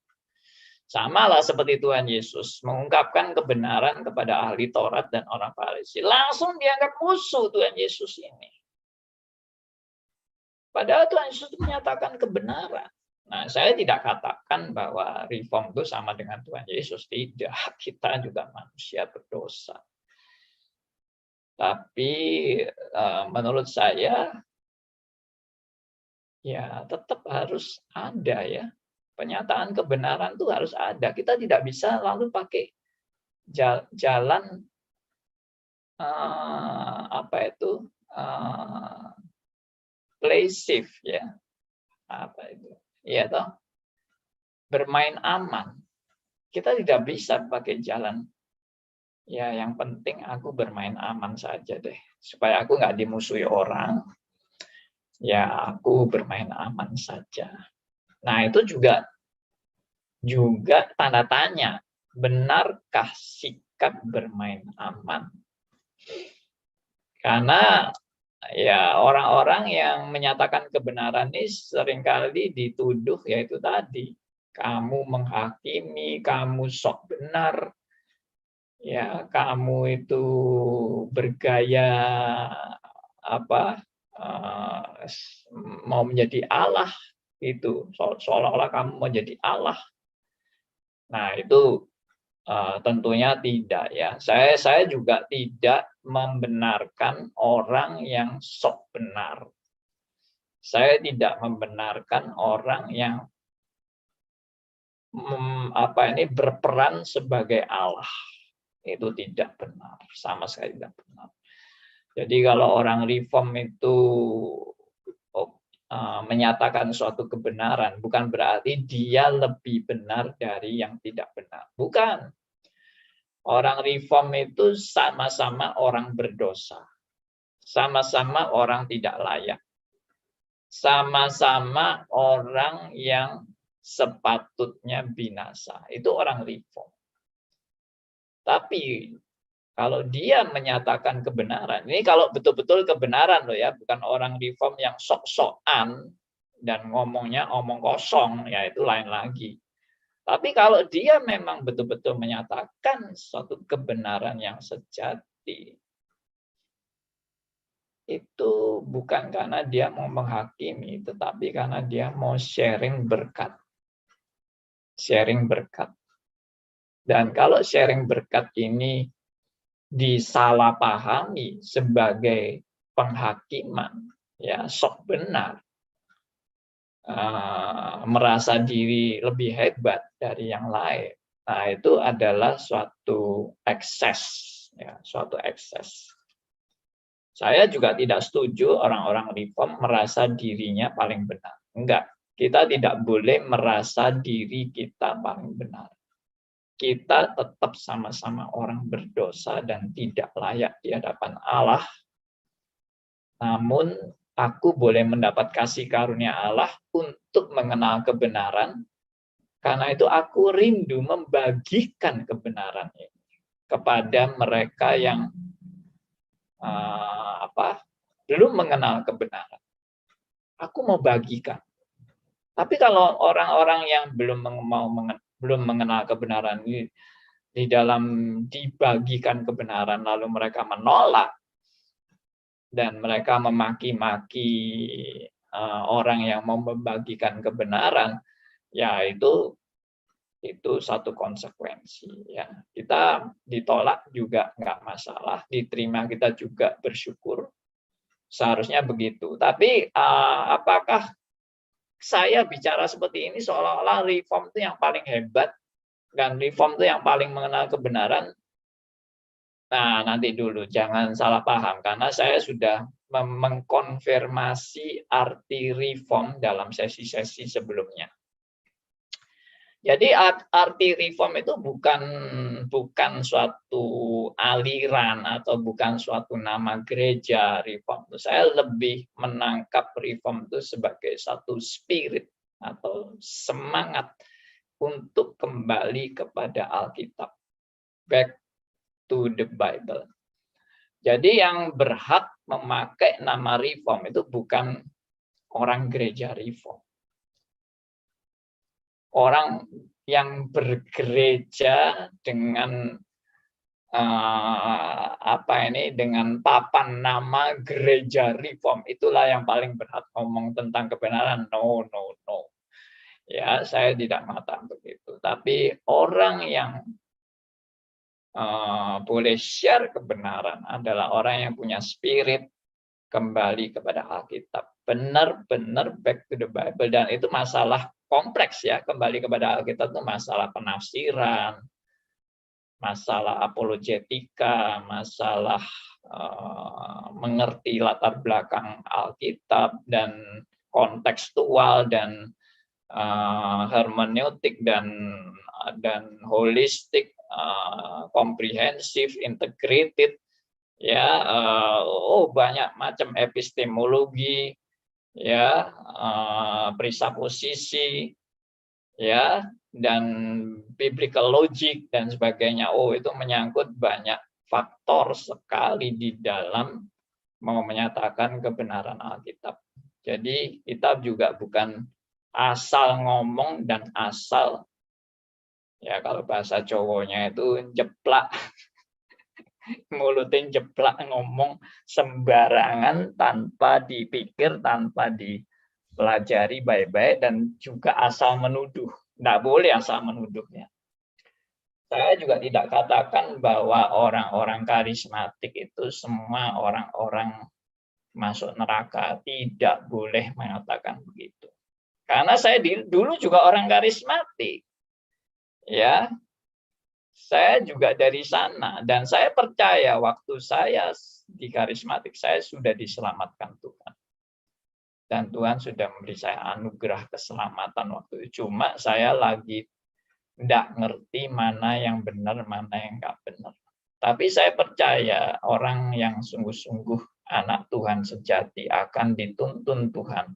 Speaker 1: Sama lah seperti Tuhan Yesus mengungkapkan kebenaran kepada ahli Taurat dan orang Farisi, langsung dianggap musuh Tuhan Yesus ini. Padahal Tuhan Yesus menyatakan kebenaran. Nah, saya tidak katakan bahwa reform itu sama dengan Tuhan Yesus. Tidak, kita juga manusia berdosa. Tapi menurut saya, ya tetap harus ada ya. Pernyataan kebenaran itu harus ada. Kita tidak bisa lalu pakai jalan play safe ya, ya toh, bermain aman. Kita tidak bisa pakai jalan ya, yang penting aku bermain aman saja deh, supaya aku nggak dimusuhi orang, ya aku bermain aman saja. Nah itu juga tanda tanya, benarkah sikap bermain aman? Karena ya orang-orang yang menyatakan kebenaran ini seringkali dituduh yaitu tadi, kamu menghakimi, kamu sok benar, ya kamu itu bergaya mau menjadi Allah, itu seolah-olah kamu mau jadi Allah. Nah itu tentunya tidak ya. Saya juga tidak membenarkan orang yang sok benar. Saya tidak membenarkan orang yang berperan sebagai Allah. Itu tidak benar, sama sekali tidak benar. Jadi kalau orang reform itu menyatakan suatu kebenaran, bukan berarti dia lebih benar dari yang tidak benar. Bukan. Orang reform itu sama-sama orang berdosa. Sama-sama orang tidak layak. Sama-sama orang yang sepatutnya binasa. Itu orang reform. Tapi kalau dia menyatakan kebenaran, ini kalau betul-betul kebenaran loh ya, bukan orang reform yang sok-sokan dan ngomongnya omong kosong, ya itu lain lagi. Tapi kalau dia memang betul-betul menyatakan suatu kebenaran yang sejati, itu bukan karena dia mau menghakimi, tetapi karena dia mau sharing berkat. Sharing berkat. Dan kalau sharing berkat ini disalahpahami sebagai penghakiman, ya sok benar, merasa diri lebih hebat dari yang lain. Nah, itu adalah suatu ekses, ya, suatu ekses. Saya juga tidak setuju orang-orang reform merasa dirinya paling benar. Enggak, kita tidak boleh merasa diri kita paling benar. Kita tetap sama-sama orang berdosa dan tidak layak di hadapan Allah. Namun, aku boleh mendapat kasih karunia Allah untuk mengenal kebenaran. Karena itu aku rindu membagikan kebenaran ini kepada mereka yang belum mengenal kebenaran. Aku mau bagikan. Tapi kalau orang-orang yang belum mengenal kebenaran ini, di dalam dibagikan kebenaran lalu mereka menolak, dan mereka memaki-maki orang yang mau membagikan kebenaran, ya itu satu konsekuensi. Ya. Kita ditolak juga nggak masalah, diterima kita juga bersyukur, seharusnya begitu. Tapi apakah saya bicara seperti ini seolah-olah reform itu yang paling hebat, dan reform itu yang paling mengenal kebenaran? Nah, nanti dulu, jangan salah paham, karena saya sudah mengkonfirmasi arti reform dalam sesi-sesi sebelumnya. Jadi arti reform itu bukan suatu aliran atau bukan suatu nama gereja reform. Saya lebih menangkap reform itu sebagai satu spirit atau semangat untuk kembali kepada Alkitab. Back to the Bible. Jadi yang berhak memakai nama reform itu bukan orang gereja reform. Orang yang bergereja dengan dengan papan nama gereja reform, itulah yang paling berhak ngomong tentang kebenaran. No. Ya, saya tidak mengatakan begitu. Tapi orang yang boleh share kebenaran adalah orang yang punya spirit kembali kepada Alkitab. Benar-benar back to the Bible. Dan itu masalah kompleks ya, kembali kepada Alkitab itu masalah penafsiran, masalah apologetika, masalah mengerti latar belakang Alkitab dan kontekstual dan hermeneutik dan holistik, komprehensif, integrated, ya, banyak macam epistemologi, ya, presupposisi, ya, dan biblical logic dan sebagainya. Itu menyangkut banyak faktor sekali di dalam mau menyatakan kebenaran Alkitab. Jadi kita juga bukan asal ngomong dan asal, ya kalau bahasa Jawanya itu jeplak, mulutin jeplak ngomong sembarangan tanpa dipikir, tanpa dipelajari baik-baik, dan juga asal menuduh. Nggak boleh asal menuduhnya. Saya juga tidak katakan bahwa orang-orang karismatik itu semua orang-orang masuk neraka. Tidak boleh mengatakan begitu. Karena saya dulu juga orang karismatik. Ya, saya juga dari sana. Dan saya percaya waktu saya di karismatik, saya sudah diselamatkan Tuhan. Dan Tuhan sudah memberi saya anugerah keselamatan waktu itu. Cuma saya lagi tidak ngerti mana yang benar, mana yang nggak benar. Tapi saya percaya orang yang sungguh-sungguh anak Tuhan sejati akan dituntun Tuhan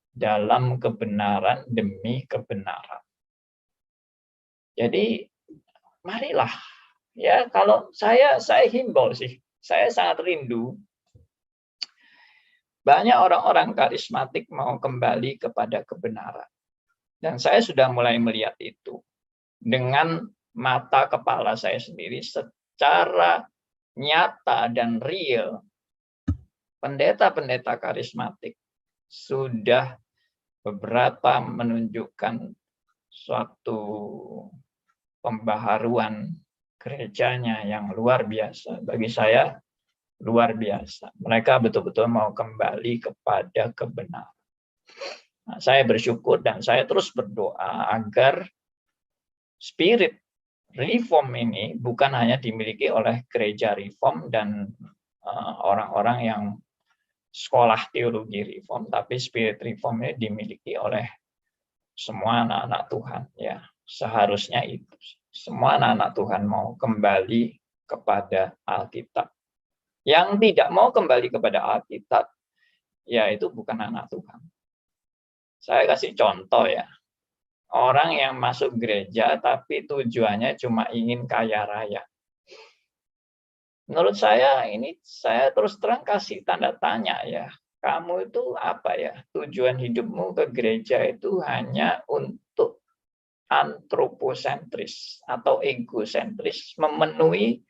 Speaker 1: dalam kebenaran demi kebenaran. Jadi marilah, ya, kalau saya himbau sih, saya sangat rindu banyak orang-orang karismatik mau kembali kepada kebenaran. Dan saya sudah mulai melihat itu dengan mata kepala saya sendiri secara nyata dan real. Pendeta-pendeta karismatik sudah beberapa menunjukkan suatu pembaharuan gerejanya yang luar biasa. Bagi saya luar biasa. Mereka betul-betul mau kembali kepada kebenaran. Nah, saya bersyukur dan saya terus berdoa agar spirit reform ini bukan hanya dimiliki oleh gereja reform dan orang-orang yang sekolah teologi reform, tapi spirit reform ini dimiliki oleh semua anak-anak Tuhan. Ya, seharusnya itu. Semua anak-anak Tuhan mau kembali kepada Alkitab. Yang tidak mau kembali kepada Alkitab, ya itu bukan anak Tuhan. Saya kasih contoh ya. Orang yang masuk gereja tapi tujuannya cuma ingin kaya raya. Menurut saya ini saya terus terang kasih tanda tanya ya. Kamu itu apa ya? Tujuan hidupmu ke gereja itu hanya untuk antroposentris atau egosentris, memenuhi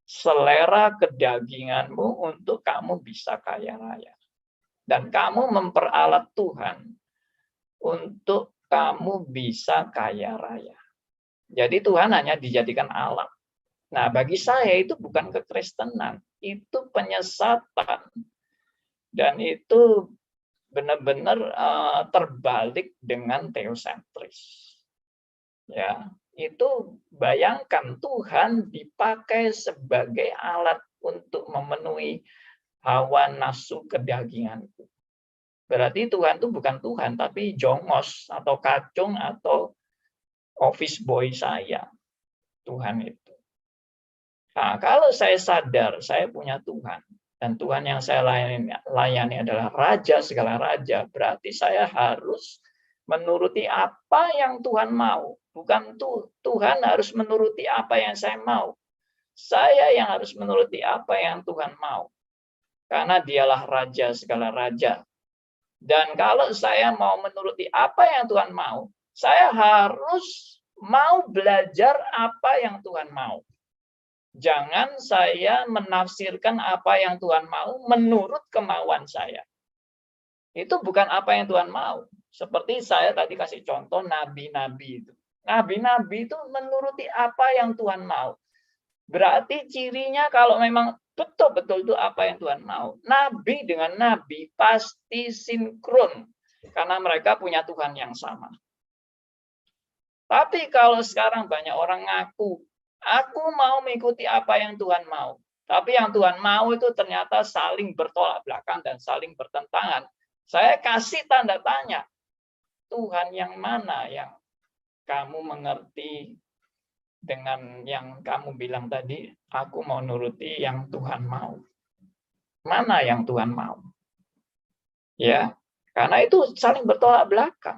Speaker 1: selera kedaginganmu untuk kamu bisa kaya raya. Dan kamu memperalat Tuhan untuk kamu bisa kaya raya. Jadi Tuhan hanya dijadikan alat. Nah, bagi saya itu bukan kekristenan, itu penyesatan. Dan itu benar-benar terbalik dengan teosentris. Ya, itu bayangkan Tuhan dipakai sebagai alat untuk memenuhi hawa nafsu kedaginganku. Berarti Tuhan itu bukan Tuhan, tapi jongos atau kacung atau office boy saya. Tuhan itu. Nah, kalau saya sadar saya punya Tuhan, dan Tuhan yang saya layani adalah Raja segala raja, berarti saya harus menuruti apa yang Tuhan mau. Bukan Tuhan harus menuruti apa yang saya mau. Saya yang harus menuruti apa yang Tuhan mau. Karena dialah Raja segala raja. Dan kalau saya mau menuruti apa yang Tuhan mau, saya harus mau belajar apa yang Tuhan mau. Jangan saya menafsirkan apa yang Tuhan mau menurut kemauan saya. Itu bukan apa yang Tuhan mau. Seperti saya tadi kasih contoh nabi-nabi itu. Nabi-nabi itu menuruti apa yang Tuhan mau. Berarti cirinya kalau memang betul-betul itu apa yang Tuhan mau. Nabi dengan nabi pasti sinkron. Karena mereka punya Tuhan yang sama. Tapi kalau sekarang banyak orang ngaku Aku mau mengikuti apa yang Tuhan mau. Tapi yang Tuhan mau itu ternyata saling bertolak belakang dan saling bertentangan. Saya kasih tanda tanya. Tuhan yang mana yang kamu mengerti dengan yang kamu bilang tadi, aku mau nuruti yang Tuhan mau. Mana yang Tuhan mau? Ya, karena itu saling bertolak belakang.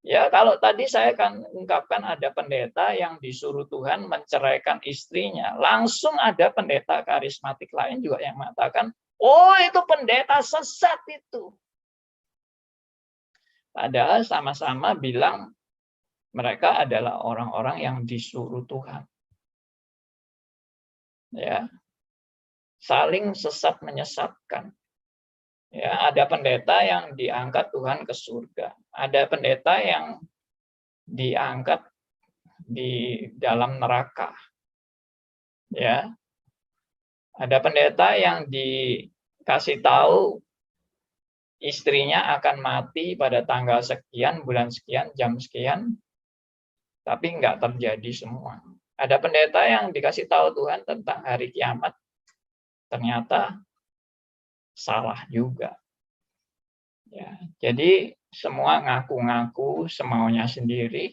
Speaker 1: Ya, kalau tadi saya kan ungkapkan ada pendeta yang disuruh Tuhan menceraikan istrinya. Langsung ada pendeta karismatik lain juga yang mengatakan, oh itu pendeta sesat itu. Padahal sama-sama bilang mereka adalah orang-orang yang disuruh Tuhan. Ya, saling sesat menyesatkan. Ya, ada pendeta yang diangkat Tuhan ke surga. Ada pendeta yang diangkat di dalam neraka. Ya. Ada pendeta yang dikasih tahu istrinya akan mati pada tanggal sekian, bulan sekian, jam sekian, tapi enggak terjadi semua. Ada pendeta yang dikasih tahu Tuhan tentang hari kiamat, ternyata salah juga. Ya, jadi semua ngaku-ngaku semaunya sendiri,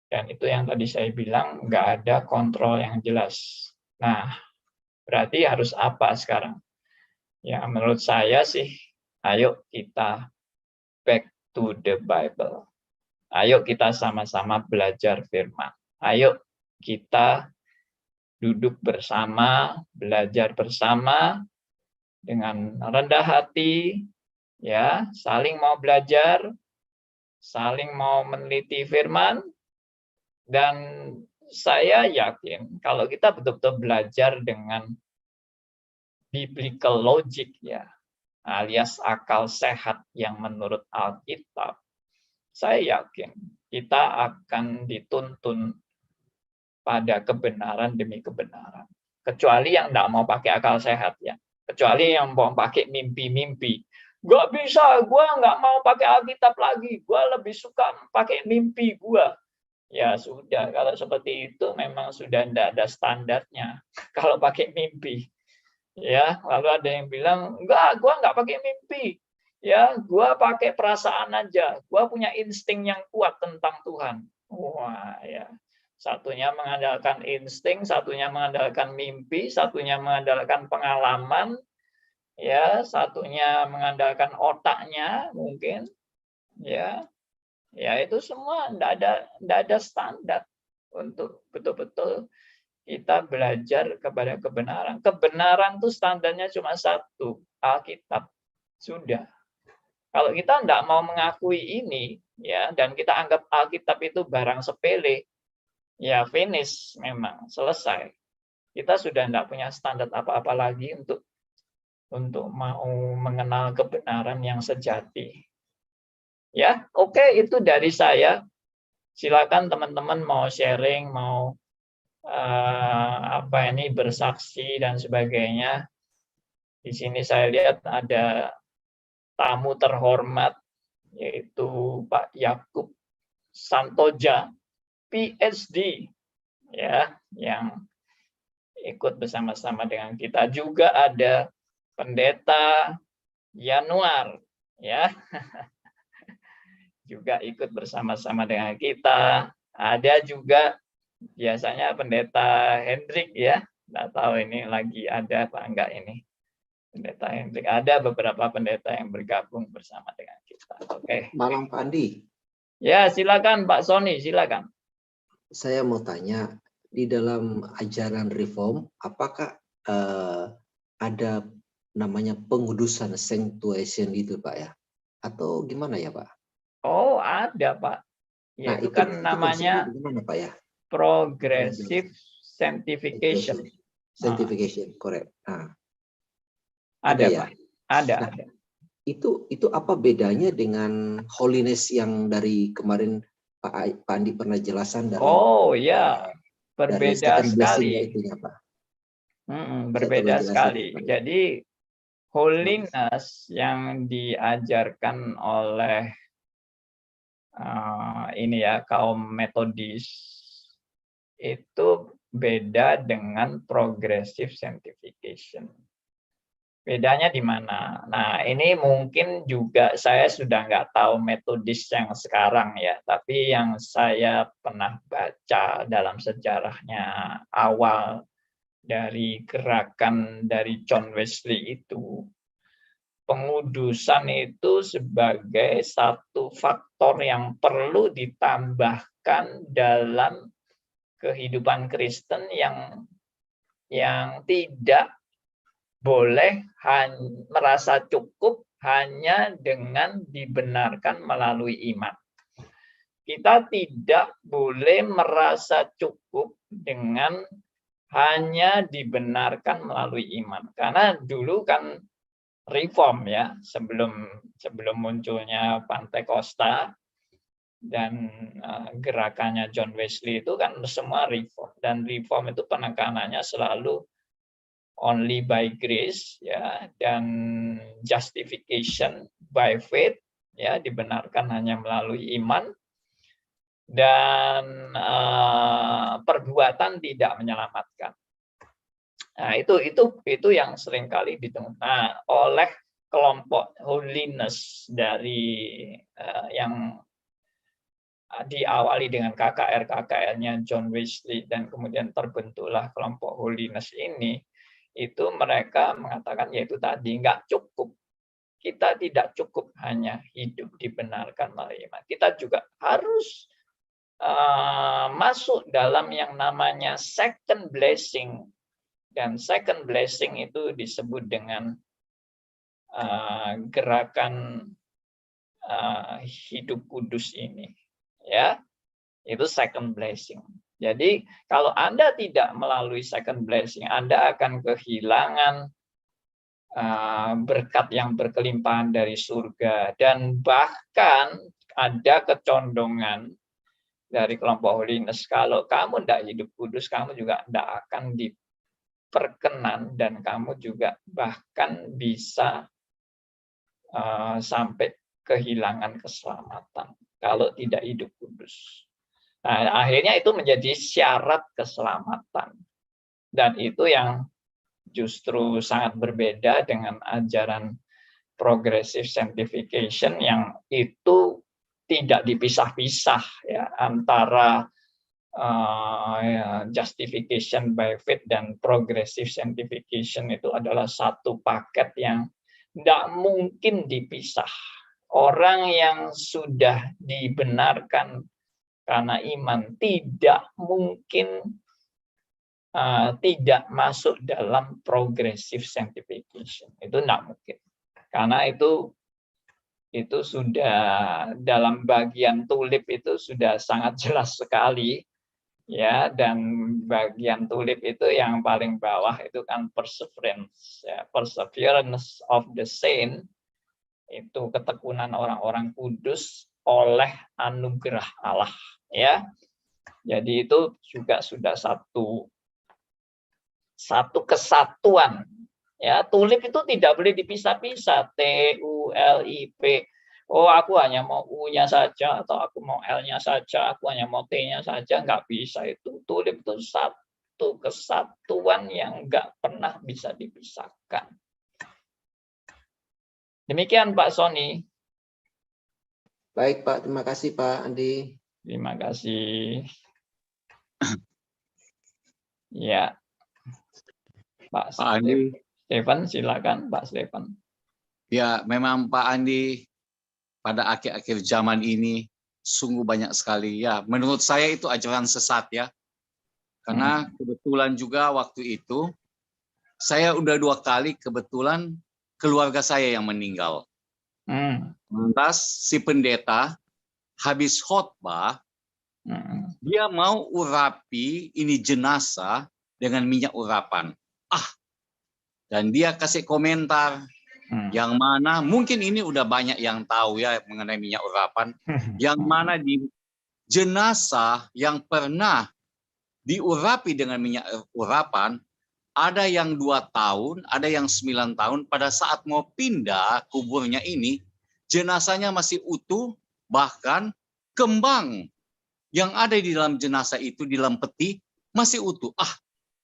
Speaker 1: dan itu yang tadi saya bilang, nggak ada kontrol yang jelas. Nah, berarti harus apa sekarang? Ya, menurut saya sih, ayo kita back to the Bible. Ayo kita sama-sama belajar firman. Ayo kita duduk bersama, belajar bersama dengan rendah hati, ya, saling mau belajar, saling mau meneliti firman, dan saya yakin kalau kita betul-betul belajar dengan biblical logic, ya, alias akal sehat yang menurut Alkitab, saya yakin kita akan dituntun pada kebenaran demi kebenaran. Kecuali yang tidak mau pakai akal sehat, ya. Kecuali yang mau pakai mimpi-mimpi. Gak bisa, gue nggak mau pakai Alkitab lagi. Gue lebih suka pakai mimpi gue. Ya sudah, kalau seperti itu memang sudah tidak ada standarnya. Kalau pakai mimpi. Ya, lalu ada yang bilang, enggak, gue nggak pakai mimpi. Ya, gue pakai perasaan aja. Gue punya insting yang kuat tentang Tuhan. Wah, ya. Satunya mengandalkan insting, satunya mengandalkan mimpi, satunya mengandalkan pengalaman, ya, satunya mengandalkan otaknya mungkin, ya. Ya, itu semua enggak ada standar untuk betul-betul kita belajar kepada kebenaran. Kebenaran itu standarnya cuma satu, Alkitab. Sudah. Kalau kita enggak mau mengakui ini, ya, dan kita anggap Alkitab itu barang sepele, ya finish memang, selesai. Kita sudah enggak punya standar apa-apa lagi untuk mau mengenal kebenaran yang sejati. Ya, oke, itu dari saya. Silakan teman-teman mau sharing, mau bersaksi dan sebagainya. Di sini saya lihat ada tamu terhormat, yaitu Pak Yakub Santoja, PhD, ya, yang ikut bersama-sama dengan kita. Juga ada pendeta Yanuar, ya, juga ikut bersama-sama dengan kita. Ada juga biasanya pendeta Hendrik, ya, nggak tahu ini lagi ada apa enggak ini. Pendeta Hendrik, ada beberapa pendeta yang bergabung bersama dengan kita. Oke.
Speaker 7: Malam Pak Andi.
Speaker 1: Ya, silakan Pak Sony, silakan.
Speaker 7: Saya mau tanya, di dalam ajaran reform, apakah ada namanya pengudusan, sanctuation itu Pak ya? Atau gimana ya Pak?
Speaker 1: Oh, ada Pak. Ya,
Speaker 7: Nah,
Speaker 1: itu kan namanya
Speaker 7: gimana Pak ya?
Speaker 1: progressive sanctification.
Speaker 7: Sanctification, correct. Nah,
Speaker 1: ada
Speaker 7: ya?
Speaker 1: Pak. Ada,
Speaker 7: nah,
Speaker 1: ada.
Speaker 7: Itu apa bedanya dengan holiness yang dari kemarin Pak Andi pernah jelasan dari
Speaker 1: Oh ya, berbeda sekali.
Speaker 7: Itunya, Pak.
Speaker 1: Berbeda sekali. Pak. Jadi holiness yang diajarkan oleh ini ya kaum Metodis itu beda dengan progressive sanctification. Bedanya di mana? Nah, ini mungkin juga saya sudah nggak tahu metodis yang sekarang ya, tapi yang saya pernah baca dalam sejarahnya awal dari gerakan dari John Wesley itu, pengudusan itu sebagai satu faktor yang perlu ditambahkan dalam kehidupan Kristen yang tidak boleh merasa cukup hanya dengan dibenarkan melalui iman. Kita tidak boleh merasa cukup dengan hanya dibenarkan melalui iman. Karena dulu kan reform ya, sebelum munculnya Pantekosta dan gerakannya John Wesley itu kan semua reform. Dan reform itu penekanannya selalu only by grace ya, dan justification by faith ya, dibenarkan hanya melalui iman, dan perbuatan tidak menyelamatkan. Nah, itu yang seringkali ditemukan oleh kelompok holiness dari yang diawali dengan KKR-nya John Wesley, dan kemudian terbentuklah kelompok holiness ini. Itu mereka mengatakan yaitu tadi nggak cukup, kita tidak cukup hanya hidup dibenarkan melalui iman, kita juga harus masuk dalam yang namanya second blessing, dan second blessing itu disebut dengan gerakan hidup kudus ini ya, itu second blessing. Jadi kalau Anda tidak melalui second blessing, Anda akan kehilangan berkat yang berkelimpahan dari surga. Dan bahkan ada kecondongan dari kelompok holiness, kalau kamu tidak hidup kudus, kamu juga tidak akan diperkenan, dan kamu juga bahkan bisa sampai kehilangan keselamatan kalau tidak hidup kudus. Nah, akhirnya itu menjadi syarat keselamatan. Dan itu yang justru sangat berbeda dengan ajaran progressive sanctification yang itu tidak dipisah-pisah ya, antara justification by faith dan progressive sanctification. Itu adalah satu paket yang tidak mungkin dipisah. Orang yang sudah dibenarkan karena iman tidak mungkin tidak masuk dalam progressive sanctification. Itu tidak mungkin. Karena itu sudah dalam bagian tulip itu sudah sangat jelas sekali ya, dan bagian tulip itu yang paling bawah itu kan perseverance ya, perseverance of the saint, itu ketekunan orang-orang kudus oleh anugerah Allah ya. Jadi itu juga sudah satu kesatuan ya. Tulip itu tidak boleh dipisah-pisah, TULIP. Oh, aku hanya mau U-nya saja, atau aku mau L-nya saja, aku hanya mau T-nya saja, nggak bisa itu. Tulip itu satu kesatuan yang nggak pernah bisa dipisahkan. Demikian Pak Sony.
Speaker 7: Baik Pak, terima kasih Pak Andi.
Speaker 1: Terima kasih. Ya, Pak
Speaker 8: Andi.
Speaker 1: Stefan, silakan Pak Stefan.
Speaker 8: Ya, memang Pak Andi pada akhir-akhir zaman ini sungguh banyak sekali. Ya, menurut saya itu ajaran sesat ya. Karena kebetulan juga waktu itu saya udah 2 kali kebetulan keluarga saya yang meninggal. Lantas si pendeta habis khotbah, dia mau urapi ini jenazah dengan minyak urapan. Dan dia kasih komentar yang mana mungkin ini udah banyak yang tahu ya mengenai minyak urapan, yang mana di jenazah yang pernah diurapi dengan minyak urapan, ada yang 2 tahun, ada yang 9 tahun, pada saat mau pindah kuburnya ini, jenazahnya masih utuh, bahkan kembang yang ada di dalam jenazah itu, di dalam peti, masih utuh.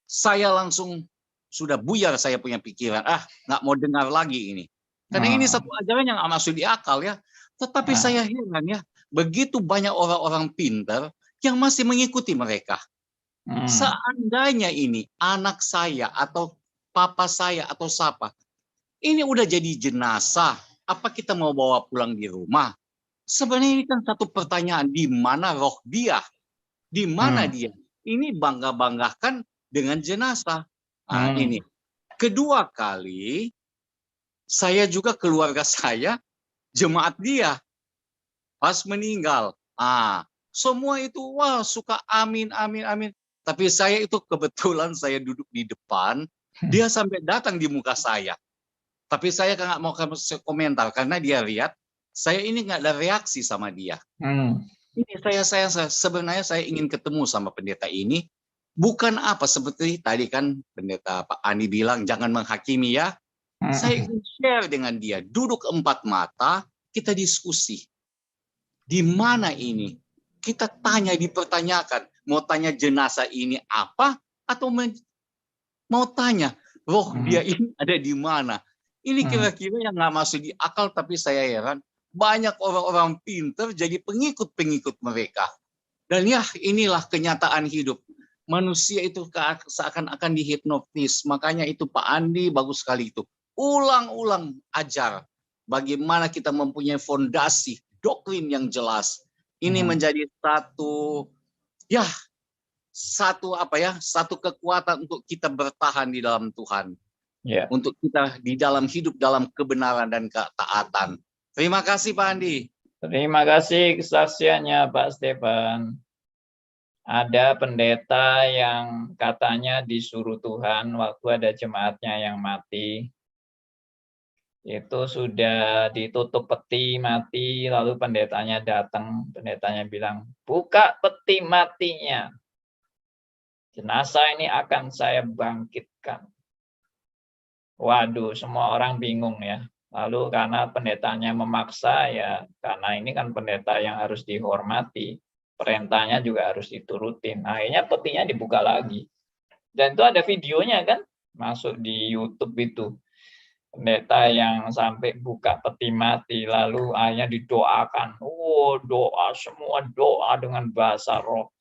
Speaker 8: Saya langsung sudah buyar saya punya pikiran. Nggak mau dengar lagi ini. Karena ini satu ajaran yang nggak masuk di akal ya. Tetapi saya heran ya, begitu banyak orang-orang pintar yang masih mengikuti mereka. Seandainya ini anak saya atau papa saya atau siapa, ini udah jadi jenazah, apa kita mau bawa pulang di rumah? Sebenarnya ini kan satu pertanyaan, di mana roh dia? Di mana dia? Ini bangga-banggakan dengan jenazah. Ini. Kedua kali, saya juga keluarga saya, jemaat dia, pas meninggal. Semua itu, wah suka amin, amin, amin. Tapi saya itu kebetulan saya duduk di depan, dia sampai datang di muka saya. Tapi saya nggak mau komentar, karena dia lihat, saya ini nggak ada reaksi sama dia. Ini saya sebenarnya saya ingin ketemu sama pendeta ini, bukan apa seperti tadi kan pendeta Pak Andi bilang jangan menghakimi ya. Saya ingin share dengan dia, duduk empat mata, kita diskusi. Di mana ini? Kita tanya, dipertanyakan, mau tanya jenazah ini apa atau mau tanya roh dia ini ada di mana? Ini kira-kira yang nggak masuk di akal, tapi saya heran. Banyak orang-orang pintar jadi pengikut-pengikut mereka. Dan ya inilah kenyataan hidup. Manusia itu seakan-akan dihipnotis. Makanya itu Pak Andi bagus sekali itu. Ulang-ulang ajar. Bagaimana kita mempunyai fondasi, doktrin yang jelas. Ini menjadi satu kekuatan untuk kita bertahan di dalam Tuhan. Untuk kita di dalam hidup dalam kebenaran dan ketaatan. Terima kasih Pak Andi.
Speaker 1: Terima kasih kesaksiannya Pak Stefan. Ada pendeta yang katanya disuruh Tuhan waktu ada jemaatnya yang mati. Itu sudah ditutup peti mati, lalu pendetanya datang. Pendetanya bilang, buka peti matinya. Jenazah ini akan saya bangkitkan. Waduh, semua orang bingung ya. Lalu karena pendetanya memaksa ya, karena ini kan pendeta yang harus dihormati, perintahnya juga harus diturutin. Akhirnya petinya dibuka lagi. Dan itu ada videonya kan, masuk di YouTube itu. Pendeta yang sampai buka peti mati, lalu akhirnya didoakan. Doa, semua doa dengan bahasa roh,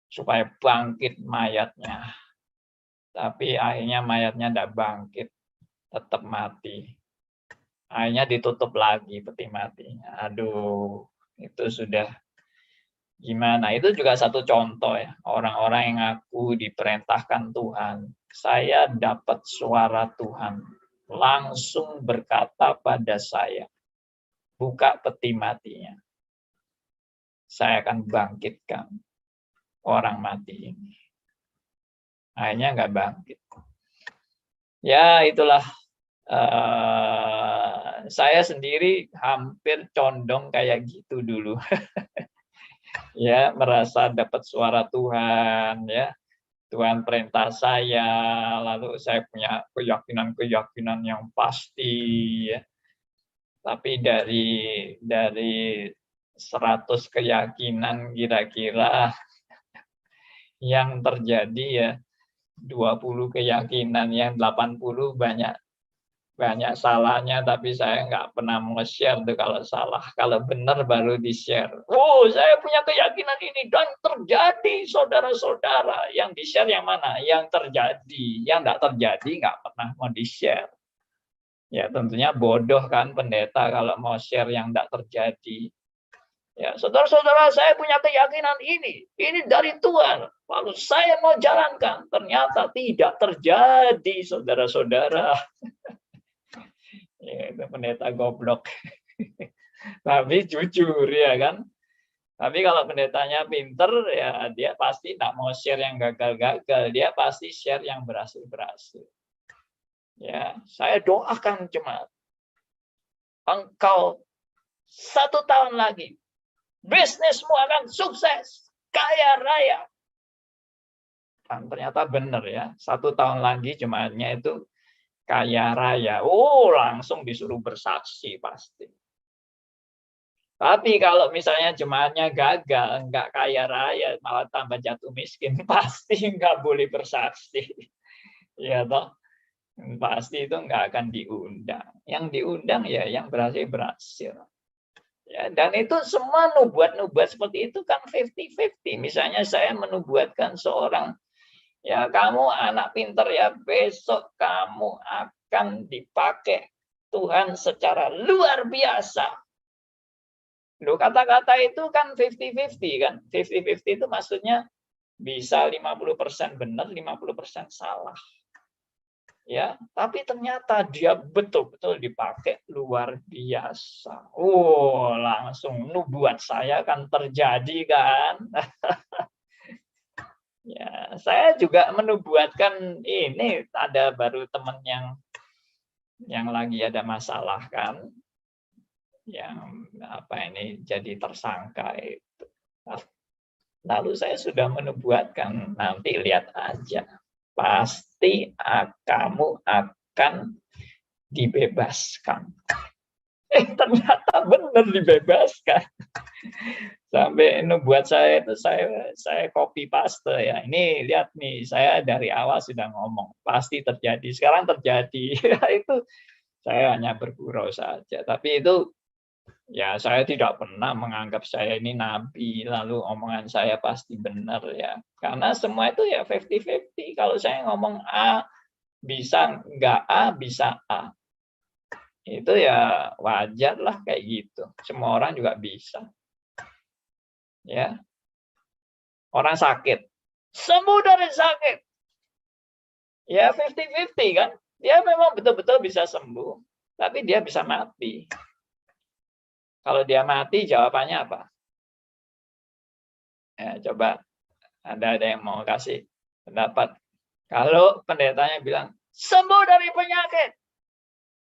Speaker 1: supaya bangkit mayatnya. Tapi akhirnya mayatnya tidak bangkit. Tetap mati. Akhirnya ditutup lagi peti matinya. Aduh, itu sudah gimana? Itu juga satu contoh ya. Orang-orang yang ngaku diperintahkan Tuhan. Saya dapat suara Tuhan. Langsung berkata pada saya. Buka peti matinya. Saya akan bangkitkan orang mati ini. Akhirnya nggak bangkit. Ya, itulah. Saya sendiri hampir condong kayak gitu dulu. Ya, merasa dapat suara Tuhan, ya. Tuhan perintah saya, lalu saya punya keyakinan-keyakinan yang pasti, ya. Tapi dari 100 keyakinan kira-kira yang terjadi ya 20 keyakinan, yang 80 banyak salahnya, tapi saya nggak pernah nge-share tuh kalau salah. Kalau benar baru di-share. Saya punya keyakinan ini dan terjadi, saudara-saudara. Yang di-share yang mana? Yang terjadi. Yang nggak terjadi nggak pernah mau di-share. Ya tentunya bodoh kan pendeta kalau mau share yang nggak terjadi. Ya, saudara-saudara, saya punya keyakinan ini dari Tuhan. Lalu saya mau jalankan, ternyata tidak terjadi, saudara-saudara. Ya, itu pendeta goblok. Tapi jujur ya kan. Tapi kalau pendetanya pinter ya dia pasti tidak mau share yang gagal-gagal. Dia pasti share yang berhasil-berhasil. Ya, saya doakan jemaat. Engkau 1 tahun lagi bisnismu akan sukses, kaya raya. Dan ternyata benar ya. 1 tahun lagi jemaatnya itu kaya raya. Langsung disuruh bersaksi pasti. Tapi kalau misalnya jemaatnya gagal, nggak kaya raya, malah tambah jatuh miskin, pasti nggak boleh bersaksi. Ya toh, pasti itu nggak akan diundang. Yang diundang ya yang berhasil. Ya, dan itu semua nubuat-nubuat seperti itu kan 50-50. Misalnya saya menubuatkan seorang, ya kamu anak pinter ya, besok kamu akan dipakai Tuhan secara luar biasa. Loh, kata-kata itu kan 50-50 kan. 50-50 itu maksudnya bisa 50% benar, 50% salah. Ya, tapi ternyata dia betul-betul dipakai luar biasa. Oh, langsung nubuat saya kan terjadi kan. Ya, saya juga menubuatkan ini, ada baru teman yang lagi ada masalah kan. Yang jadi tersangka itu. Lalu saya sudah menubuatkan, nanti lihat aja, pasti kamu akan dibebaskan. Ternyata benar dibebaskan. Sampai nubuat saya itu saya copy paste ya. Ini lihat nih, saya dari awal sudah ngomong pasti terjadi. Sekarang terjadi. Itu saya hanya bergurau saja. Tapi itu ya saya tidak pernah menganggap saya ini nabi, lalu omongan saya pasti benar ya. Karena semua itu ya 50-50. Kalau saya ngomong A, bisa nggak A, bisa A. Itu ya wajar lah kayak gitu. Semua orang juga bisa. Ya. Orang sakit, sembuh dari sakit. Ya 50-50 kan. Dia memang betul-betul bisa sembuh, tapi dia bisa mati. Kalau dia mati, jawabannya apa? Ya, coba ada yang mau kasih pendapat. Kalau pendetanya bilang, sembuh dari penyakit.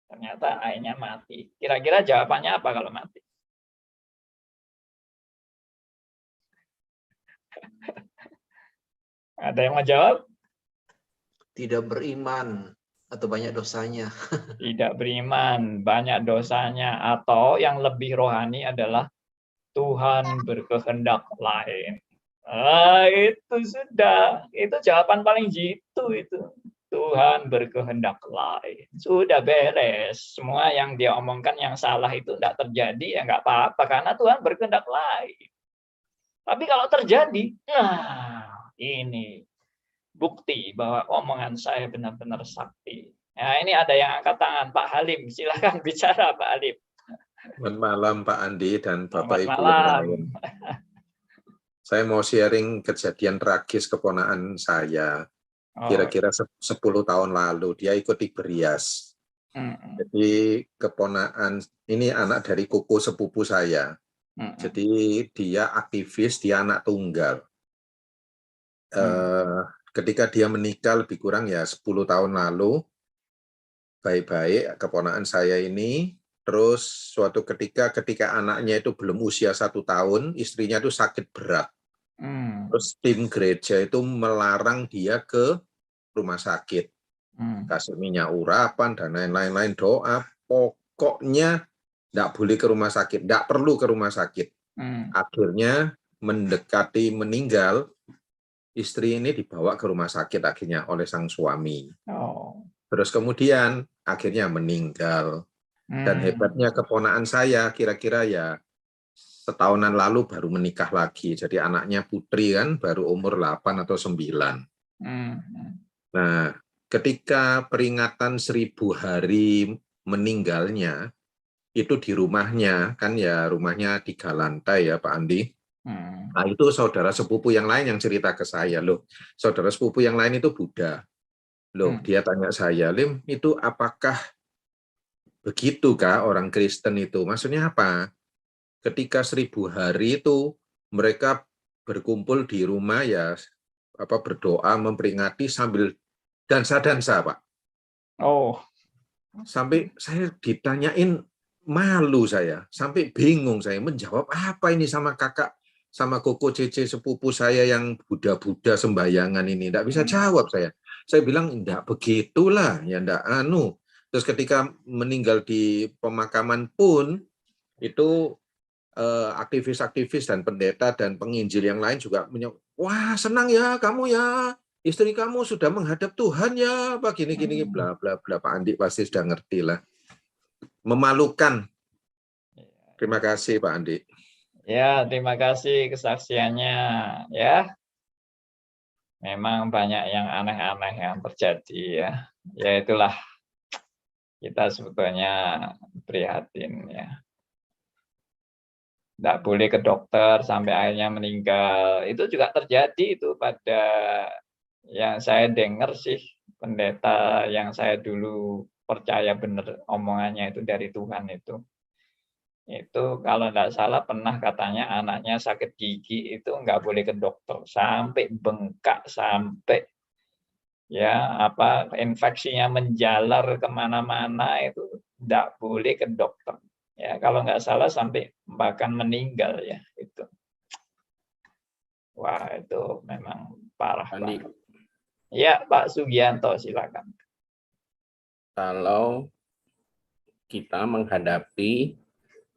Speaker 1: Ternyata akhirnya mati. Kira-kira jawabannya apa kalau mati? Ada yang mau jawab?
Speaker 7: Tidak beriman atau banyak dosanya.
Speaker 1: Tidak beriman, banyak dosanya, atau yang lebih rohani adalah Tuhan berkehendak lain. Itu sudah, itu jawaban paling jitu itu. Tuhan berkehendak lain. Sudah beres. Semua yang dia omongkan yang salah itu tidak terjadi, ya nggak apa-apa, karena Tuhan berkehendak lain. Tapi kalau terjadi, nah ini bukti bahwa omongan saya benar-benar sakti. Nah, ini ada yang angkat tangan, Pak Halim. Silakan bicara, Pak Halim.
Speaker 9: Selamat malam, Pak Andi dan Bapak
Speaker 1: Selamat
Speaker 9: Ibu
Speaker 1: malam.
Speaker 9: yang lain. Saya mau sharing kejadian tragis keponakan saya. Kira-kira 10 tahun lalu, dia ikuti berias. Jadi keponakan, ini anak dari koko sepupu saya. Jadi dia aktivis, dia anak tunggal. Ketika dia menikah lebih kurang ya 10 tahun lalu, baik-baik keponakan saya ini, terus suatu ketika anaknya itu belum usia 1 tahun, istrinya itu sakit berat. Terus tim gereja itu melarang dia ke rumah sakit. Kasih minyak urapan dan lain-lain, doa, pokoknya tidak boleh ke rumah sakit, tidak perlu ke rumah sakit. Akhirnya mendekati meninggal, istri ini dibawa ke rumah sakit akhirnya oleh sang suami. Terus kemudian akhirnya meninggal. Dan hebatnya keponakan saya kira-kira ya setahunan lalu baru menikah lagi. Jadi anaknya putri kan baru umur 8 atau 9. Nah, ketika peringatan 1000 hari meninggalnya, itu di rumahnya, kan ya rumahnya 3 lantai ya Pak Andi. Nah itu saudara sepupu yang lain yang cerita ke saya, loh saudara sepupu yang lain itu Buddha. Loh dia tanya saya, Lim itu apakah begitukah orang Kristen itu? Maksudnya apa? Ketika 1000 hari itu mereka berkumpul di rumah ya berdoa memperingati sambil dansa-dansa Pak. Sampai saya ditanyain malu saya, sampai bingung saya menjawab apa ini sama kakak, sama koko cece sepupu saya yang Buddha-Buddha sembayangan ini. Tidak bisa jawab saya. Saya bilang, enggak begitulah, ya enggak anu. Terus ketika meninggal di pemakaman pun, itu aktivis-aktivis dan pendeta dan penginjil yang lain juga wah senang ya kamu ya, istri kamu sudah menghadap Tuhan ya, apa gini-gini bla bla bla. Pak Andi pasti sudah ngerti lah. Memalukan. Terima kasih Pak Andi.
Speaker 1: Ya, terima kasih kesaksiannya ya. Memang banyak yang aneh-aneh yang terjadi ya. Ya itulah kita sebetulnya prihatin ya. Tidak boleh ke dokter sampai akhirnya meninggal. Itu juga terjadi itu pada yang saya dengar sih, pendeta yang saya dulu percaya benar omongannya itu dari Tuhan itu. Itu kalau tidak salah pernah katanya anaknya sakit gigi itu nggak boleh ke dokter sampai bengkak, sampai ya apa infeksinya menjalar kemana-mana, itu tidak boleh ke dokter. Ya, kalau nggak salah sampai bahkan meninggal ya itu. Wah itu memang parah banget. Ya Pak Sugianto silakan.
Speaker 10: Kalau kita menghadapi,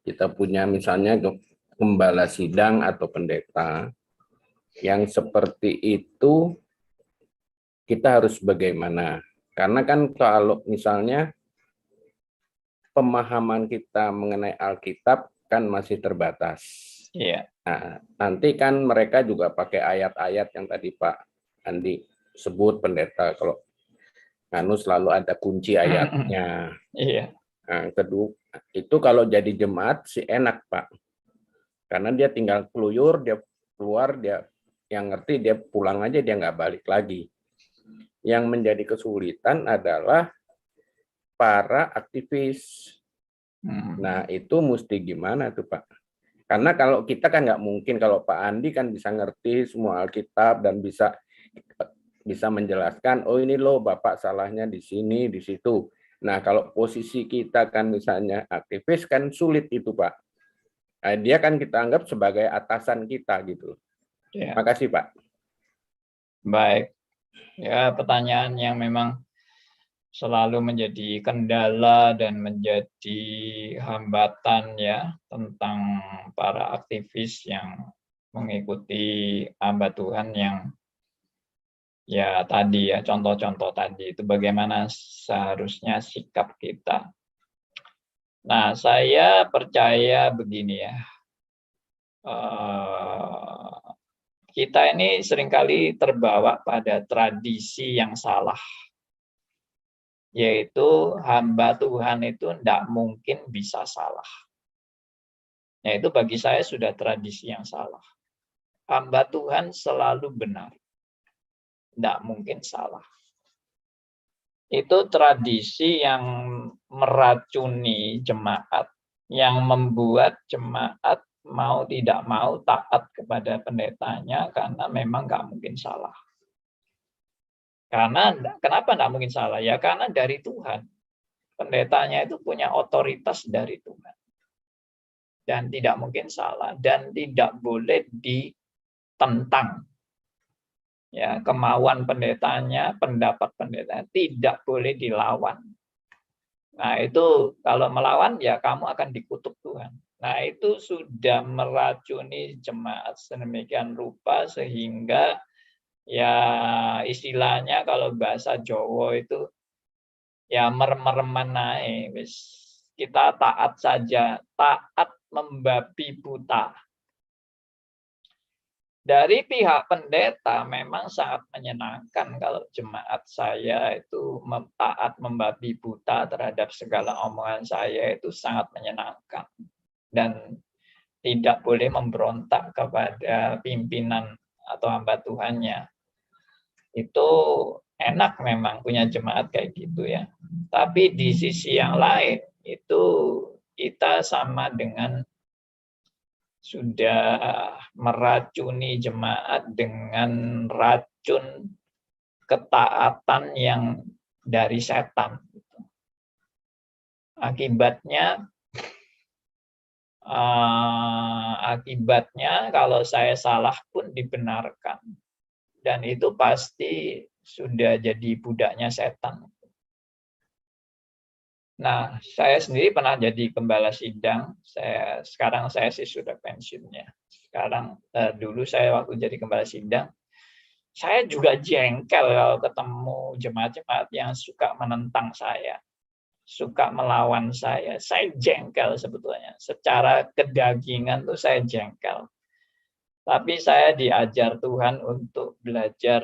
Speaker 10: kita punya misalnya gembala sidang atau pendeta yang seperti itu, kita harus bagaimana? Karena kan kalau misalnya pemahaman kita mengenai Alkitab kan masih terbatas.
Speaker 1: Iya.
Speaker 10: Nah, nanti kan mereka juga pakai ayat-ayat yang tadi Pak Andi sebut, pendeta kalau nganu selalu ada kunci ayatnya.
Speaker 1: Iya.
Speaker 10: Nah, kedua itu kalau jadi jemaat sih enak Pak, karena dia tinggal keluyur, dia keluar, dia yang ngerti, dia pulang aja, dia nggak balik lagi. Yang menjadi kesulitan adalah para aktivis. Nah, itu mesti gimana tuh Pak? Karena kalau kita kan nggak mungkin, kalau Pak Andi kan bisa ngerti semua Alkitab dan bisa menjelaskan, oh ini loh Bapak salahnya di sini, di situ. Nah, kalau posisi kita kan misalnya aktivis kan sulit itu Pak. Nah, dia kan kita anggap sebagai atasan kita gitu.
Speaker 1: Ya.
Speaker 10: Makasih Pak.
Speaker 1: Baik. Ya, pertanyaan yang memang selalu menjadi kendala dan menjadi hambatan ya tentang para aktivis yang mengikuti hamba Tuhan yang ya tadi ya contoh-contoh tadi itu bagaimana seharusnya sikap kita. Nah, saya percaya begini ya. Kita ini seringkali terbawa pada tradisi yang salah. Yaitu hamba Tuhan itu tidak mungkin bisa salah. Yaitu bagi saya sudah tradisi yang salah. Hamba Tuhan selalu benar. Tidak mungkin salah. Itu tradisi yang meracuni jemaat, yang membuat jemaat mau tidak mau taat kepada pendetanya karena memang nggak mungkin salah. Karena kenapa tidak mungkin salah? Ya karena dari Tuhan. Pendetanya itu punya otoritas dari Tuhan. Dan tidak mungkin salah. Dan tidak boleh ditentang. Ya, kemauan pendetanya, pendapat pendetanya tidak boleh dilawan. Nah itu kalau melawan ya kamu akan dikutuk Tuhan. Nah itu sudah meracuni jemaat sedemikian rupa sehingga ya istilahnya kalau bahasa Jawa itu ya merem-mereman naik, wis kita taat saja, taat membabi buta. Dari pihak pendeta memang sangat menyenangkan kalau jemaat saya itu taat membabi buta terhadap segala omongan saya, itu sangat menyenangkan dan tidak boleh memberontak kepada pimpinan atau hamba Tuhannya. Itu enak memang punya jemaat kayak gitu ya. Tapi di sisi yang lain itu kita sama dengan sudah meracuni jemaat dengan racun ketaatan yang dari setan. Akibatnya kalau saya salah pun dibenarkan. Dan itu pasti sudah jadi budaknya setan. Nah, saya sendiri pernah jadi gembala sidang. Sekarang saya sih sudah pensiunnya. Sekarang dulu saya waktu jadi gembala sidang, saya juga jengkel kalau ketemu jemaat-jemaat yang suka menentang saya, suka melawan saya. Saya jengkel sebetulnya. Secara kedagingan tuh saya jengkel. Tapi saya diajar Tuhan untuk belajar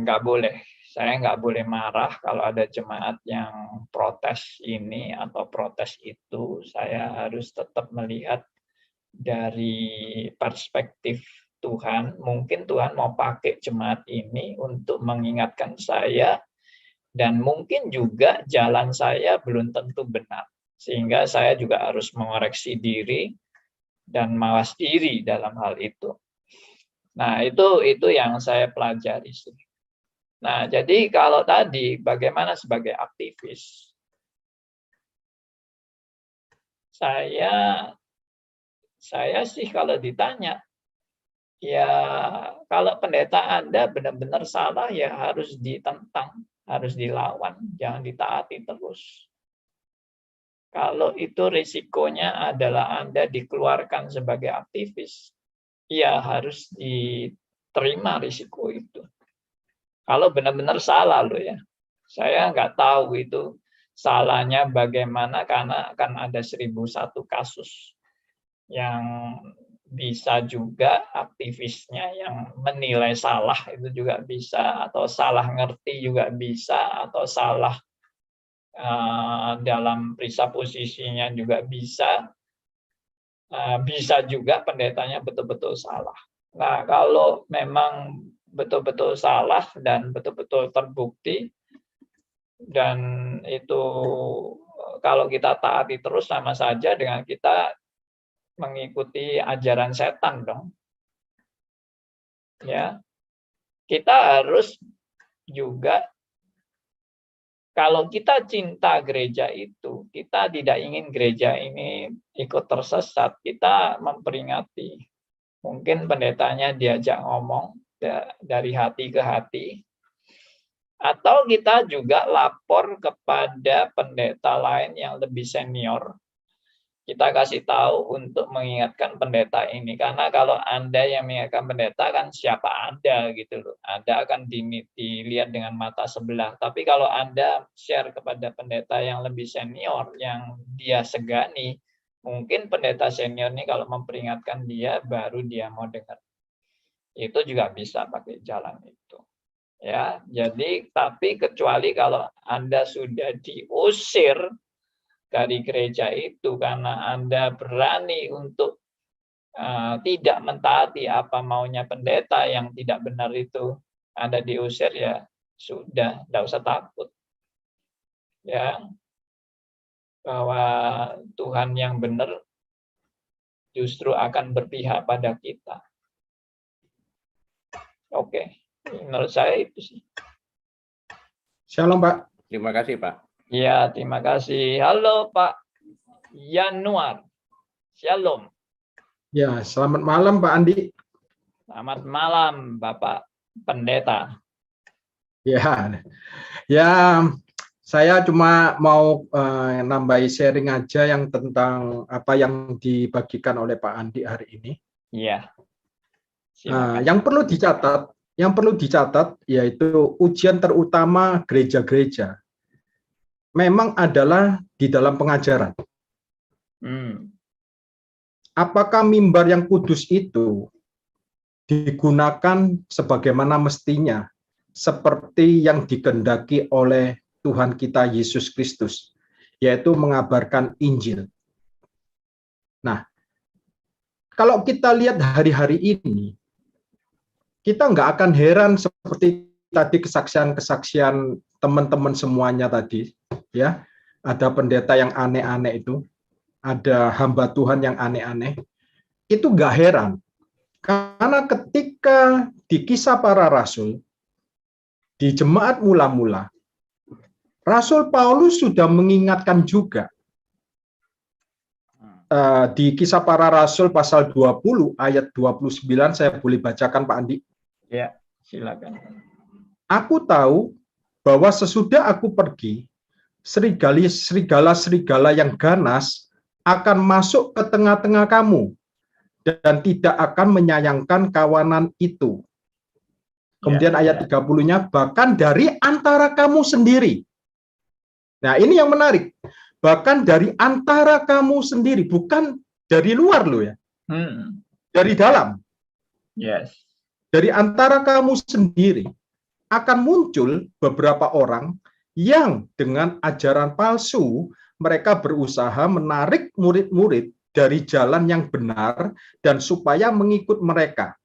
Speaker 1: nggak boleh. Saya nggak boleh marah kalau ada jemaat yang protes ini atau protes itu. Saya harus tetap melihat dari perspektif Tuhan. Mungkin Tuhan mau pakai jemaat ini untuk mengingatkan saya, dan mungkin juga jalan saya belum tentu benar. Sehingga saya juga harus mengoreksi diri dan mawas diri dalam hal itu. Nah, itu yang saya pelajari sih. Nah, jadi kalau tadi bagaimana sebagai aktivis, saya sih kalau ditanya, ya kalau pendeta Anda benar-benar salah ya harus ditentang, harus dilawan, jangan ditaati terus. Kalau itu risikonya adalah Anda dikeluarkan sebagai aktivis, ya harus diterima risiko itu. Kalau benar-benar salah loh ya. Saya nggak tahu itu salahnya bagaimana, karena akan ada 1001 kasus yang bisa juga aktivisnya yang menilai salah itu juga bisa, atau salah ngerti juga bisa, atau salah dalam periksa posisinya juga bisa. Bisa juga pendetanya betul-betul salah. Nah, kalau memang betul-betul salah dan betul-betul terbukti, dan itu kalau kita taati terus sama saja dengan kita mengikuti ajaran setan dong. Ya. Kita harus juga, kalau kita cinta gereja itu, kita tidak ingin gereja ini ikut tersesat, kita memperingati. Mungkin pendetanya diajak ngomong dari hati ke hati, atau kita juga lapor kepada pendeta lain yang lebih senior. Kita kasih tahu untuk mengingatkan pendeta ini, karena kalau Anda yang mengingatkan pendeta kan siapa Anda gitu loh. Anda akan dilihat dengan mata sebelah. Tapi kalau Anda share kepada pendeta yang lebih senior, yang dia segani, mungkin pendeta senior ini kalau memperingatkan dia, baru dia mau dengar. Itu juga bisa pakai jalan itu. Ya, jadi tapi kecuali kalau Anda sudah diusir dari gereja itu karena Anda berani untuk tidak mentaati apa maunya pendeta yang tidak benar itu, Anda diusir, ya sudah, tidak usah takut. Ya, bahwa Tuhan yang benar justru akan berpihak pada kita. Oke, menurut saya itu sih.
Speaker 4: Shalom, Pak.
Speaker 10: Terima kasih, Pak.
Speaker 1: Ya, terima kasih. Halo Pak Yanuar. Shalom.
Speaker 11: Ya, selamat malam Pak Andi.
Speaker 1: Selamat malam Bapak Pendeta.
Speaker 11: Ya, saya cuma mau nambahi sharing aja yang tentang apa yang dibagikan oleh Pak Andi hari ini.
Speaker 1: Iya.
Speaker 11: Yang perlu dicatat yaitu ujian terutama gereja-gereja memang adalah di dalam pengajaran. Apakah mimbar yang kudus itu digunakan sebagaimana mestinya, seperti yang dikehendaki oleh Tuhan kita Yesus Kristus, yaitu mengabarkan Injil. Nah, kalau kita lihat hari-hari ini, kita nggak akan heran seperti tadi kesaksian-kesaksian teman-teman semuanya tadi, ya, ada pendeta yang aneh-aneh itu, ada hamba Tuhan yang aneh-aneh, itu nggak heran, karena ketika di Kisah Para Rasul, di jemaat mula-mula, Rasul Paulus sudah mengingatkan juga di Kisah Para Rasul pasal 20 ayat 29, saya boleh bacakan Pak Andi?
Speaker 1: Ya, silakan.
Speaker 11: Aku tahu bahwa sesudah aku pergi, serigala-serigala yang ganas akan masuk ke tengah-tengah kamu dan tidak akan menyayangkan kawanan itu. Kemudian ayat 30-nya, bahkan dari antara kamu sendiri. Nah, ini yang menarik. Bahkan dari antara kamu sendiri, bukan dari luar loh ya. Dari dalam.
Speaker 1: Yes.
Speaker 11: Dari antara kamu sendiri akan muncul beberapa orang yang dengan ajaran palsu mereka berusaha menarik murid-murid dari jalan yang benar dan supaya mengikut mereka.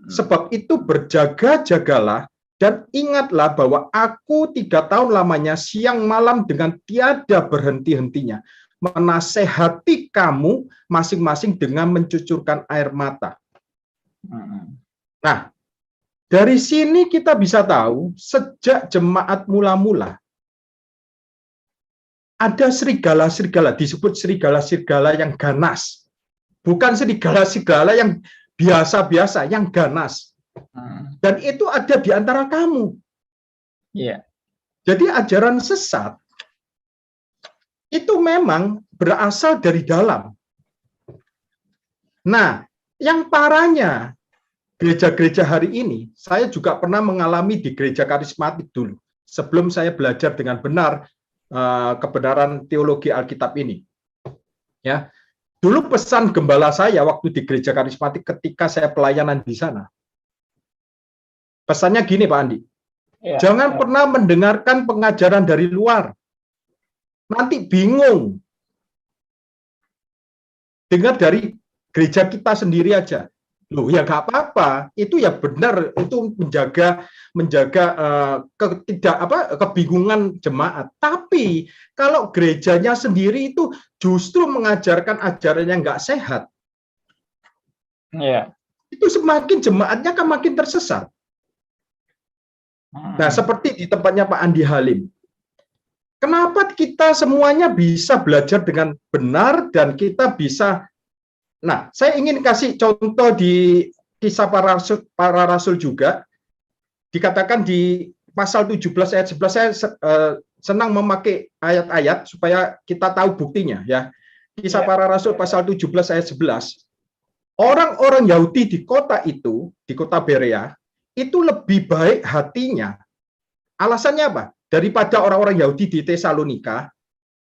Speaker 11: Sebab itu berjaga-jagalah dan ingatlah bahwa aku 3 tahun lamanya siang malam dengan tiada berhenti-hentinya menasehati kamu masing-masing dengan mencucurkan air mata. Nah, dari sini kita bisa tahu sejak jemaat mula-mula ada serigala-serigala, disebut serigala-serigala yang ganas. Bukan serigala-serigala yang biasa-biasa, yang ganas. Dan itu ada di antara kamu. Jadi ajaran sesat itu memang berasal dari dalam. Nah, yang parahnya gereja-gereja hari ini, saya juga pernah mengalami di gereja karismatik dulu. Sebelum saya belajar dengan benar kebenaran teologi Alkitab ini. Ya. Dulu pesan gembala saya waktu di gereja karismatik ketika saya pelayanan di sana. Pesannya gini Pak Andi. Jangan pernah mendengarkan pengajaran dari luar. Nanti bingung. Dengar dari gereja kita sendiri aja. Loh ya nggak apa-apa, itu ya benar, itu menjaga kebingungan jemaat. Tapi kalau gerejanya sendiri itu justru mengajarkan ajaran yang nggak sehat, itu semakin jemaatnya kan makin tersesat. Nah, seperti di tempatnya Pak Andi Halim. Kenapa kita semuanya bisa belajar dengan benar dan kita bisa. Nah, saya ingin kasih contoh di kisah para rasul juga. Dikatakan di pasal 17 ayat 11, saya senang memakai ayat-ayat supaya kita tahu buktinya ya. Kisah para rasul pasal 17 ayat 11. Orang-orang Yahudi di kota itu, di kota Berea, itu lebih baik hatinya. Alasannya apa? Daripada orang-orang Yahudi di Tesalonika.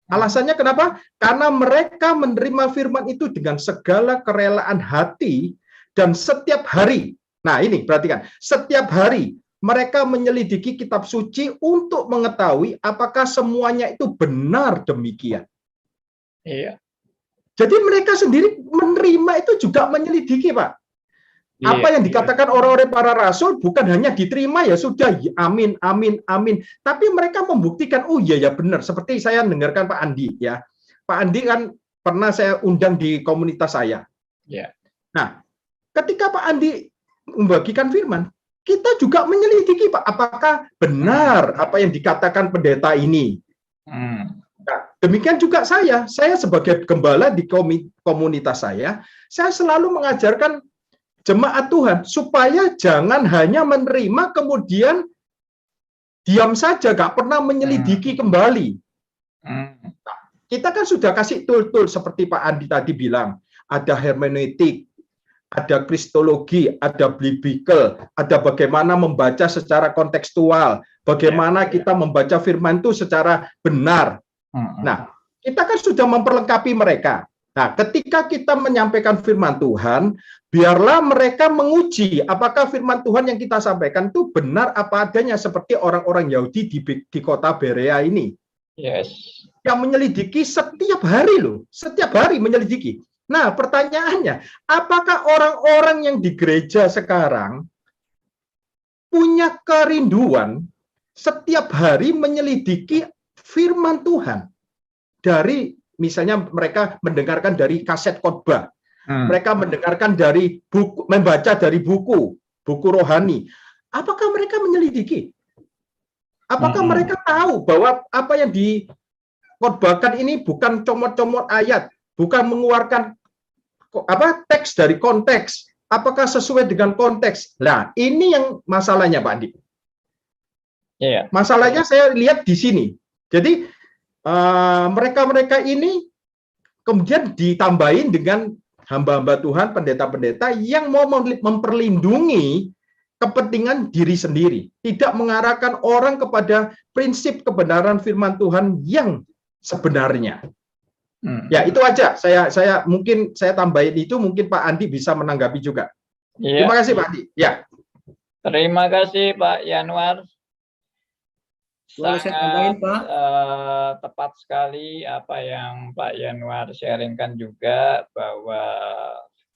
Speaker 11: Alasannya kenapa? Karena mereka menerima firman itu dengan segala kerelaan hati dan setiap hari. Nah ini perhatikan, setiap hari mereka menyelidiki kitab suci untuk mengetahui apakah semuanya itu benar demikian. Jadi mereka sendiri menerima itu juga menyelidiki Pak. Apa yang dikatakan orang-orang para rasul bukan hanya diterima ya sudah, amin, amin, amin. Tapi mereka membuktikan, oh iya ya benar. Seperti saya dengarkan Pak Andi ya. Pak Andi kan pernah saya undang di komunitas saya. Nah, ketika Pak Andi membagikan firman, kita juga menyelidiki Pak, apakah benar apa yang dikatakan pendeta ini. Nah, demikian juga saya sebagai gembala di komunitas saya selalu mengajarkan jemaat Tuhan supaya jangan hanya menerima kemudian diam saja, gak pernah menyelidiki kembali. Nah, kita kan sudah kasih tool-tool seperti Pak Andi tadi bilang, ada hermeneutik, ada kristologi, ada biblical, ada bagaimana membaca secara kontekstual, bagaimana kita membaca firman itu secara benar. Nah, kita kan sudah memperlengkapi mereka. Nah, ketika kita menyampaikan firman Tuhan, biarlah mereka menguji apakah firman Tuhan yang kita sampaikan itu benar apa adanya seperti orang-orang Yahudi di kota Berea ini. Yang menyelidiki setiap hari loh, setiap hari menyelidiki. Nah, pertanyaannya, apakah orang-orang yang di gereja sekarang punya kerinduan setiap hari menyelidiki firman Tuhan dari misalnya mereka mendengarkan dari kaset khotbah, mereka mendengarkan dari buku, membaca dari buku rohani. Apakah mereka menyelidiki? Apakah mereka tahu bahwa apa yang dikhotbahkan ini bukan comot-comot ayat, bukan mengeluarkan teks dari konteks? Apakah sesuai dengan konteks? Nah, ini yang masalahnya, Pak Andi. Masalahnya saya lihat di sini. Jadi mereka-mereka ini kemudian ditambahin dengan hamba-hamba Tuhan, pendeta-pendeta yang mau memperlindungi kepentingan diri sendiri, tidak mengarahkan orang kepada prinsip kebenaran firman Tuhan yang sebenarnya. Ya, itu aja. Saya mungkin saya tambahin itu, mungkin Pak Andi bisa menanggapi juga.
Speaker 1: Ya.
Speaker 11: Terima kasih Pak Andi. Ya.
Speaker 1: Terima kasih Pak Yanuar.
Speaker 12: Boleh saya tambahin, Pak?
Speaker 1: Tepat sekali apa yang Pak Yanuar sharingkan juga, bahwa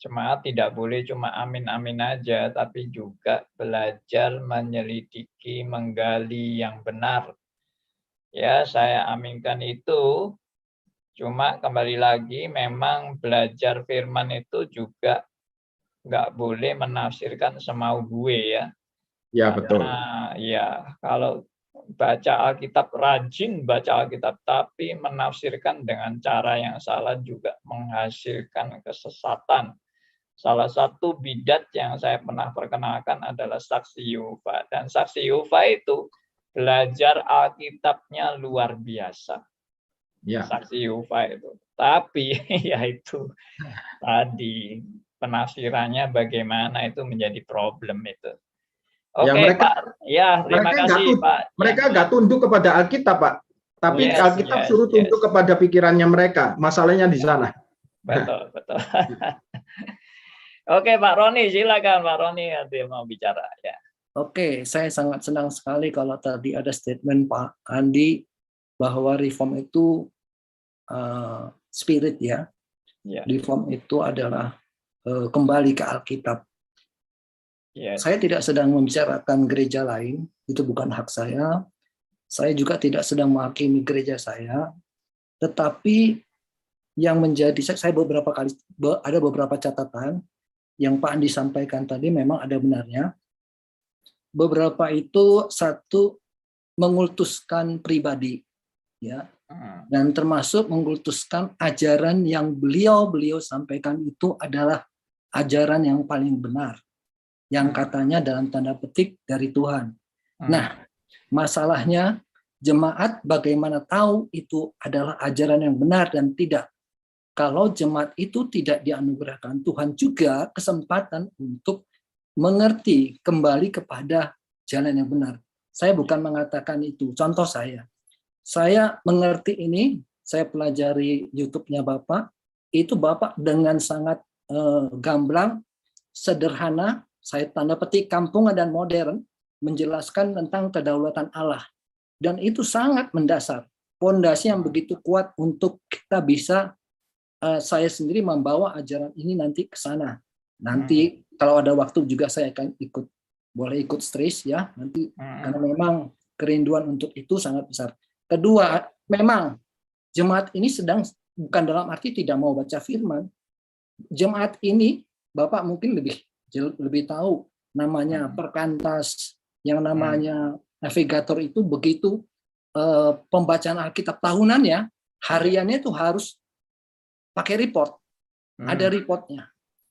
Speaker 1: jemaat tidak boleh cuma amin-amin aja, tapi juga belajar menyelidiki, menggali yang benar. Ya, saya aminkan itu. Cuma kembali lagi, memang belajar firman itu juga nggak boleh menafsirkan semau gue ya.
Speaker 11: Ya, betul.
Speaker 1: Ya, kalau baca Alkitab, rajin baca Alkitab, tapi menafsirkan dengan cara yang salah juga menghasilkan kesesatan. Salah satu bidat yang saya pernah perkenalkan adalah saksi Yehova. Dan saksi Yehova itu belajar Alkitabnya luar biasa.
Speaker 11: Ya.
Speaker 1: Saksi Yehova itu. Tapi ya itu tadi penafsirannya bagaimana itu menjadi problem itu. Oke, Pak. Ya, terima kasih, Pak.
Speaker 11: Mereka nggak tunduk kepada Alkitab, Pak. Tapi Alkitab suruh tunduk kepada pikirannya mereka. Masalahnya di sana.
Speaker 1: Betul, betul. Oke, Pak Roni, silakan Pak Roni, ada yang mau bicara ya.
Speaker 12: Oke, saya sangat senang sekali kalau tadi ada statement Pak Andi bahwa reform itu spirit ya. Reform itu adalah kembali ke Alkitab. Saya tidak sedang membicarakan gereja lain, itu bukan hak saya. Saya juga tidak sedang menghakimi gereja saya, tetapi yang menjadi saya ada beberapa catatan yang Pak Andi sampaikan tadi memang ada benarnya. Beberapa itu satu mengultuskan pribadi, ya, dan termasuk mengultuskan ajaran yang beliau sampaikan itu adalah ajaran yang paling benar, yang katanya dalam tanda petik dari Tuhan. Nah, masalahnya jemaat bagaimana tahu itu adalah ajaran yang benar dan tidak? Kalau jemaat itu tidak dianugerahkan Tuhan juga kesempatan untuk mengerti kembali kepada jalan yang benar. Saya bukan mengatakan itu. Contoh saya mengerti ini, saya pelajari YouTube-nya Bapak, itu Bapak dengan sangat gamblang, sederhana, saya tanda petik kampungan dan modern, menjelaskan tentang kedaulatan Allah. Dan itu sangat mendasar. Pondasi yang begitu kuat untuk kita bisa, saya sendiri membawa ajaran ini nanti ke sana. Nanti kalau ada waktu juga saya akan boleh ikut stres ya nanti, karena memang kerinduan untuk itu sangat besar. Kedua, memang jemaat ini sedang, bukan dalam arti tidak mau baca firman. Jemaat ini Bapak mungkin lebih tahu, namanya perkantas, yang namanya navigator itu begitu pembacaan Alkitab tahunannya, hariannya itu harus pakai report, ada reportnya.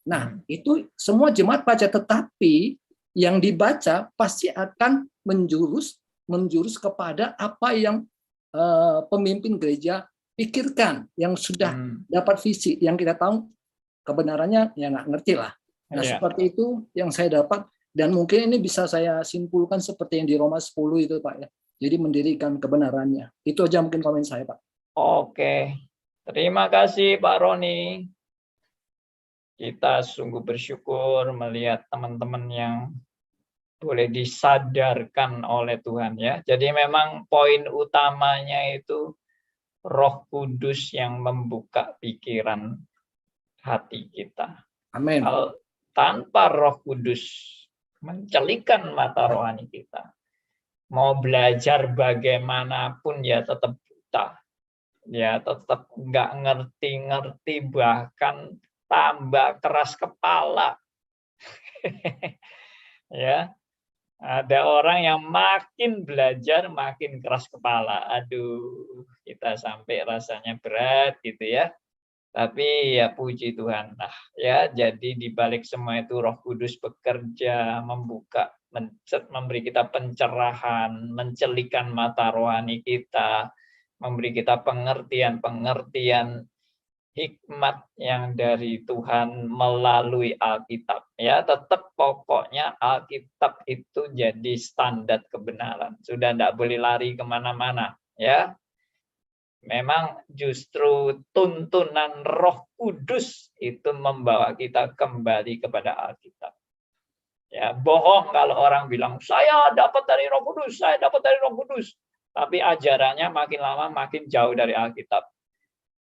Speaker 12: Nah, itu semua jemaat baca, tetapi yang dibaca pasti akan menjurus kepada apa yang pemimpin gereja pikirkan, yang sudah dapat visi, yang kita tahu kebenarannya ya nggak ngerti lah. Nah, seperti itu yang saya dapat, dan mungkin ini bisa saya simpulkan seperti yang di Roma 10 itu Pak ya. Jadi mendirikan kebenarannya. Itu aja mungkin komen saya Pak.
Speaker 1: Oke. Terima kasih Pak Roni. Kita sungguh bersyukur melihat teman-teman yang boleh disadarkan oleh Tuhan ya. Jadi memang poin utamanya itu Roh Kudus yang membuka pikiran hati kita.
Speaker 12: Amin.
Speaker 1: Kalau tanpa Roh Kudus mencelikan mata rohani kita, mau belajar bagaimanapun ya tetap buta. Ya tetap nggak ngerti-ngerti, bahkan tambah keras kepala. Ya, ada orang yang makin belajar makin keras kepala. Aduh, kita sampai rasanya berat gitu ya. Tapi ya puji Tuhan. Nah, ya jadi di balik semua itu Roh Kudus bekerja, membuka, memberi kita pencerahan, mencelikan mata rohani kita. memberi kita pengertian-pengertian hikmat yang dari Tuhan melalui Alkitab. Ya, tetap pokoknya Alkitab itu jadi standar kebenaran. Sudah tidak boleh lari kemana-mana. Ya, memang justru tuntunan Roh Kudus itu membawa kita kembali kepada Alkitab. Ya, bohong kalau orang bilang saya dapat dari Roh Kudus, saya dapat dari Roh Kudus, tapi ajarannya makin lama makin jauh dari Alkitab.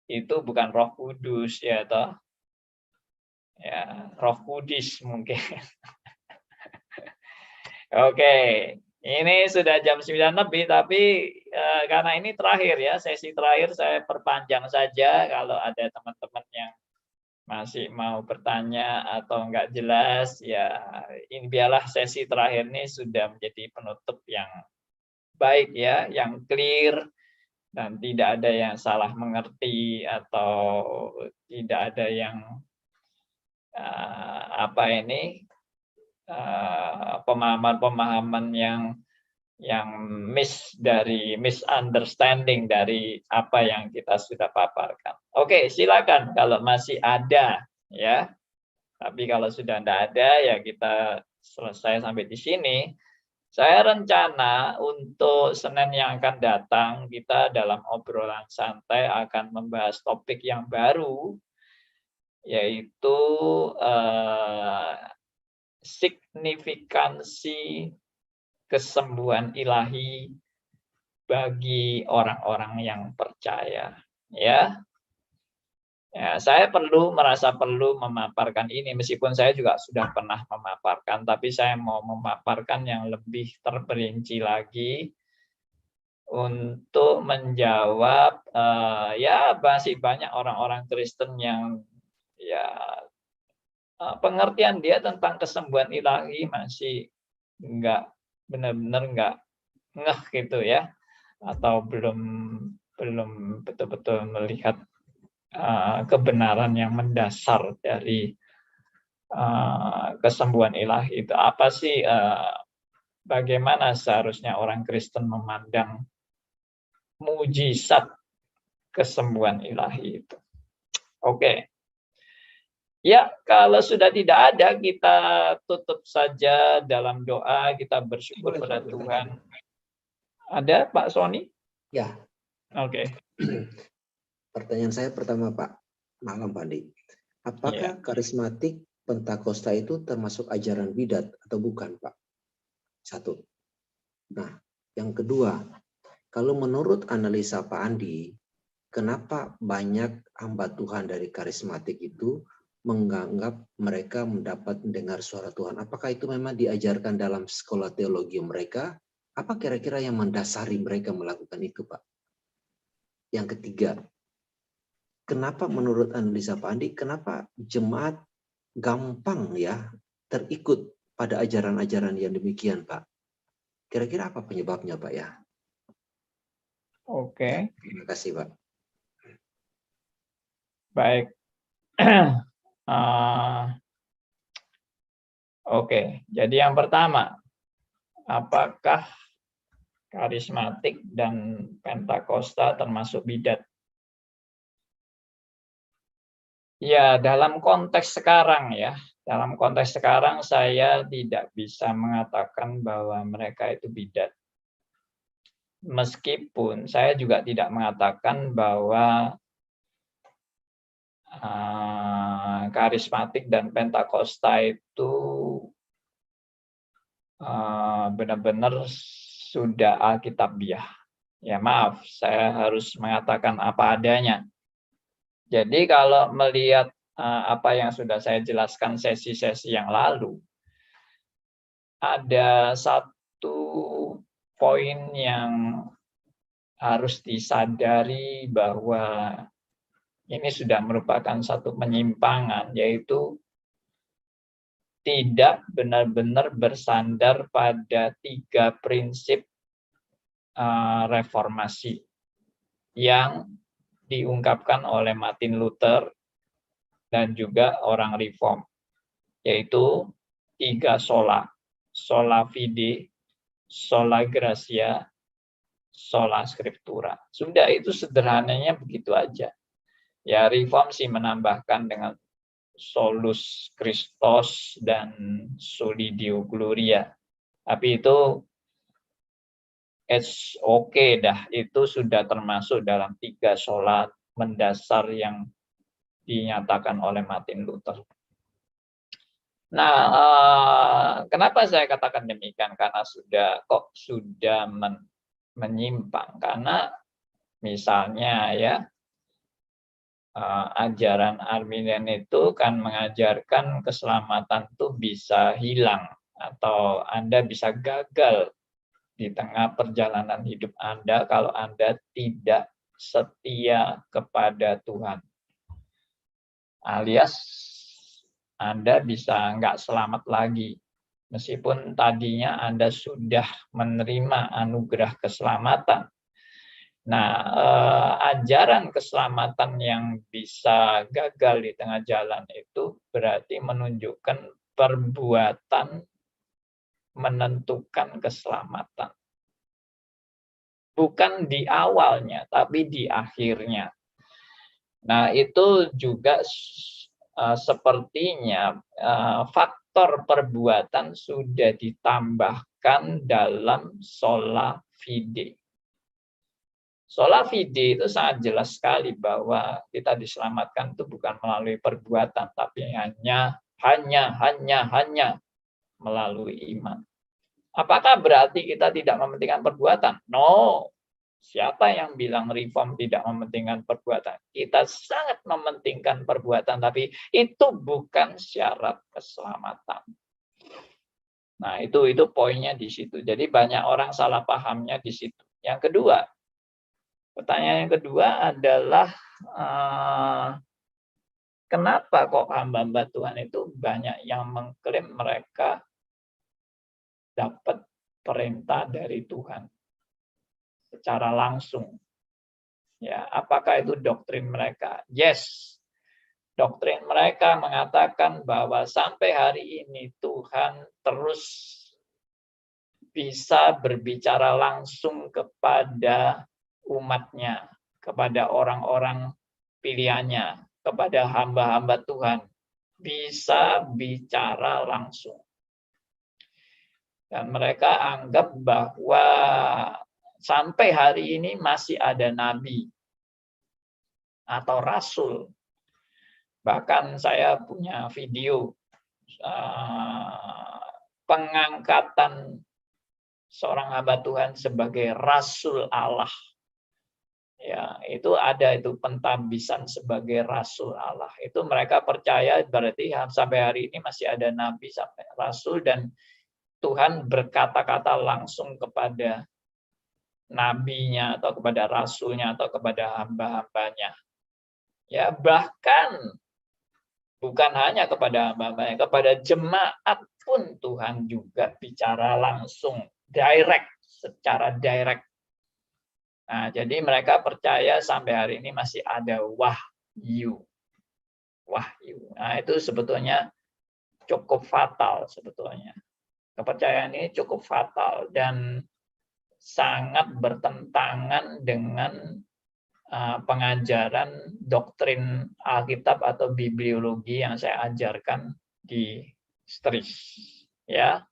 Speaker 1: Itu bukan Roh Kudus, ya toh. Ya, Roh Kudus mungkin. Oke, ini sudah jam 9 lebih, tapi karena ini terakhir ya, sesi terakhir, saya perpanjang saja. Kalau ada teman-teman yang masih mau bertanya atau enggak jelas, ya ini biarlah sesi terakhir ini sudah menjadi penutup yang baik ya, yang clear, dan tidak ada yang salah mengerti atau tidak ada yang pemahaman-pemahaman yang misunderstanding dari apa yang kita sudah paparkan. Oke, silakan kalau masih ada ya. Tapi kalau sudah tidak ada ya kita selesai sampai di sini. Saya rencana untuk Senin yang akan datang kita dalam obrolan santai akan membahas topik yang baru, yaitu signifikansi kesembuhan ilahi bagi orang-orang yang percaya. Ya, saya merasa perlu memaparkan ini, meskipun saya juga sudah pernah memaparkan, tapi saya mau memaparkan yang lebih terperinci lagi untuk menjawab ya masih banyak orang-orang Kristen yang ya pengertian dia tentang kesembuhan ilahi masih enggak benar-benar enggak ngeh gitu ya, atau belum betul-betul melihat kebenaran yang mendasar dari kesembuhan ilahi itu apa sih, bagaimana seharusnya orang Kristen memandang mujizat kesembuhan ilahi itu. Oke. Ya, kalau sudah tidak ada, kita tutup saja dalam doa, kita bersyukur pada Tuhan. Ada Pak Sony?
Speaker 7: Ya.
Speaker 1: Oke.
Speaker 7: Pertanyaan saya pertama, Pak. Malam, Pak Andi. Apakah karismatik Pentakosta itu termasuk ajaran bidat atau bukan, Pak? Satu. Nah, yang kedua, kalau menurut analisa Pak Andi, kenapa banyak hamba Tuhan dari karismatik itu menganggap mereka mendapat mendengar suara Tuhan? Apakah itu memang diajarkan dalam sekolah teologi mereka? Apa kira-kira yang mendasari mereka melakukan itu, Pak? Yang ketiga, kenapa menurut analisa Pak Andi, kenapa jemaat gampang ya terikut pada ajaran-ajaran yang demikian, Pak? Kira-kira apa penyebabnya, Pak ya?
Speaker 1: Oke.
Speaker 7: Terima kasih, Pak.
Speaker 1: Baik. Oke, jadi yang pertama, apakah karismatik dan Pentakosta termasuk bidat? Ya, dalam konteks sekarang ya, dalam konteks sekarang saya tidak bisa mengatakan bahwa mereka itu bidat. Meskipun saya juga tidak mengatakan bahwa karismatik dan Pentakosta itu benar-benar sudah alkitabiah. Ya maaf, saya harus mengatakan apa adanya. Jadi kalau melihat apa yang sudah saya jelaskan sesi-sesi yang lalu, ada satu poin yang harus disadari bahwa ini sudah merupakan satu penyimpangan, yaitu tidak benar-benar bersandar pada 3 prinsip reformasi yang diungkapkan oleh Martin Luther dan juga orang Reform, yaitu 3 sola: sola fide, sola gratia, sola scriptura. Sudah, itu sederhananya begitu aja. Ya, reform sih menambahkan dengan solus Christos dan soli Deo Gloria. Tapi itu it's okay dah, itu sudah termasuk dalam 3 sola mendasar yang dinyatakan oleh Martin Luther. Nah, kenapa saya katakan demikian? Karena sudah menyimpang. Karena misalnya ya, ajaran Arminian itu kan mengajarkan keselamatan itu bisa hilang atau Anda bisa gagal di tengah perjalanan hidup Anda kalau Anda tidak setia kepada Tuhan. Alias Anda bisa nggak selamat lagi. Meskipun tadinya Anda sudah menerima anugerah keselamatan. Nah, ajaran keselamatan yang bisa gagal di tengah jalan itu berarti menunjukkan perbuatan menentukan keselamatan. Bukan di awalnya, tapi di akhirnya. Nah, itu juga sepertinya faktor perbuatan sudah ditambahkan dalam sola fide. Sola fide itu sangat jelas sekali bahwa kita diselamatkan itu bukan melalui perbuatan, tapi hanya melalui iman. Apakah berarti kita tidak mementingkan perbuatan? No. Siapa yang bilang reform tidak mementingkan perbuatan? Kita sangat mementingkan perbuatan, tapi itu bukan syarat keselamatan. Nah, itu poinnya di situ. Jadi banyak orang salah pahamnya di situ. Yang kedua, pertanyaan yang kedua adalah kenapa kok hamba-hamba Tuhan itu banyak yang mengklaim mereka dapat perintah dari Tuhan secara langsung. Ya, apakah itu doktrin mereka? Yes. Doktrin mereka mengatakan bahwa sampai hari ini Tuhan terus bisa berbicara langsung kepada umatnya, kepada orang-orang pilihannya, kepada hamba-hamba Tuhan. Bisa bicara langsung. Dan mereka anggap bahwa sampai hari ini masih ada nabi atau rasul. Bahkan saya punya video pengangkatan seorang hamba Tuhan sebagai rasul Allah. Ya, itu ada itu pentabisan sebagai rasul Allah. Itu mereka percaya berarti sampai hari ini masih ada nabi sampai rasul dan Tuhan berkata-kata langsung kepada nabinya atau kepada rasulnya atau kepada hamba-hambanya. Ya, bahkan bukan hanya kepada hamba-hambanya, kepada jemaat pun Tuhan juga bicara langsung, secara direct. Nah, jadi mereka percaya sampai hari ini masih ada wahyu. Nah, itu sebetulnya cukup fatal sebetulnya. Kepercayaan ini cukup fatal dan sangat bertentangan dengan pengajaran doktrin Alkitab atau bibliologi yang saya ajarkan di STRIS. Ya,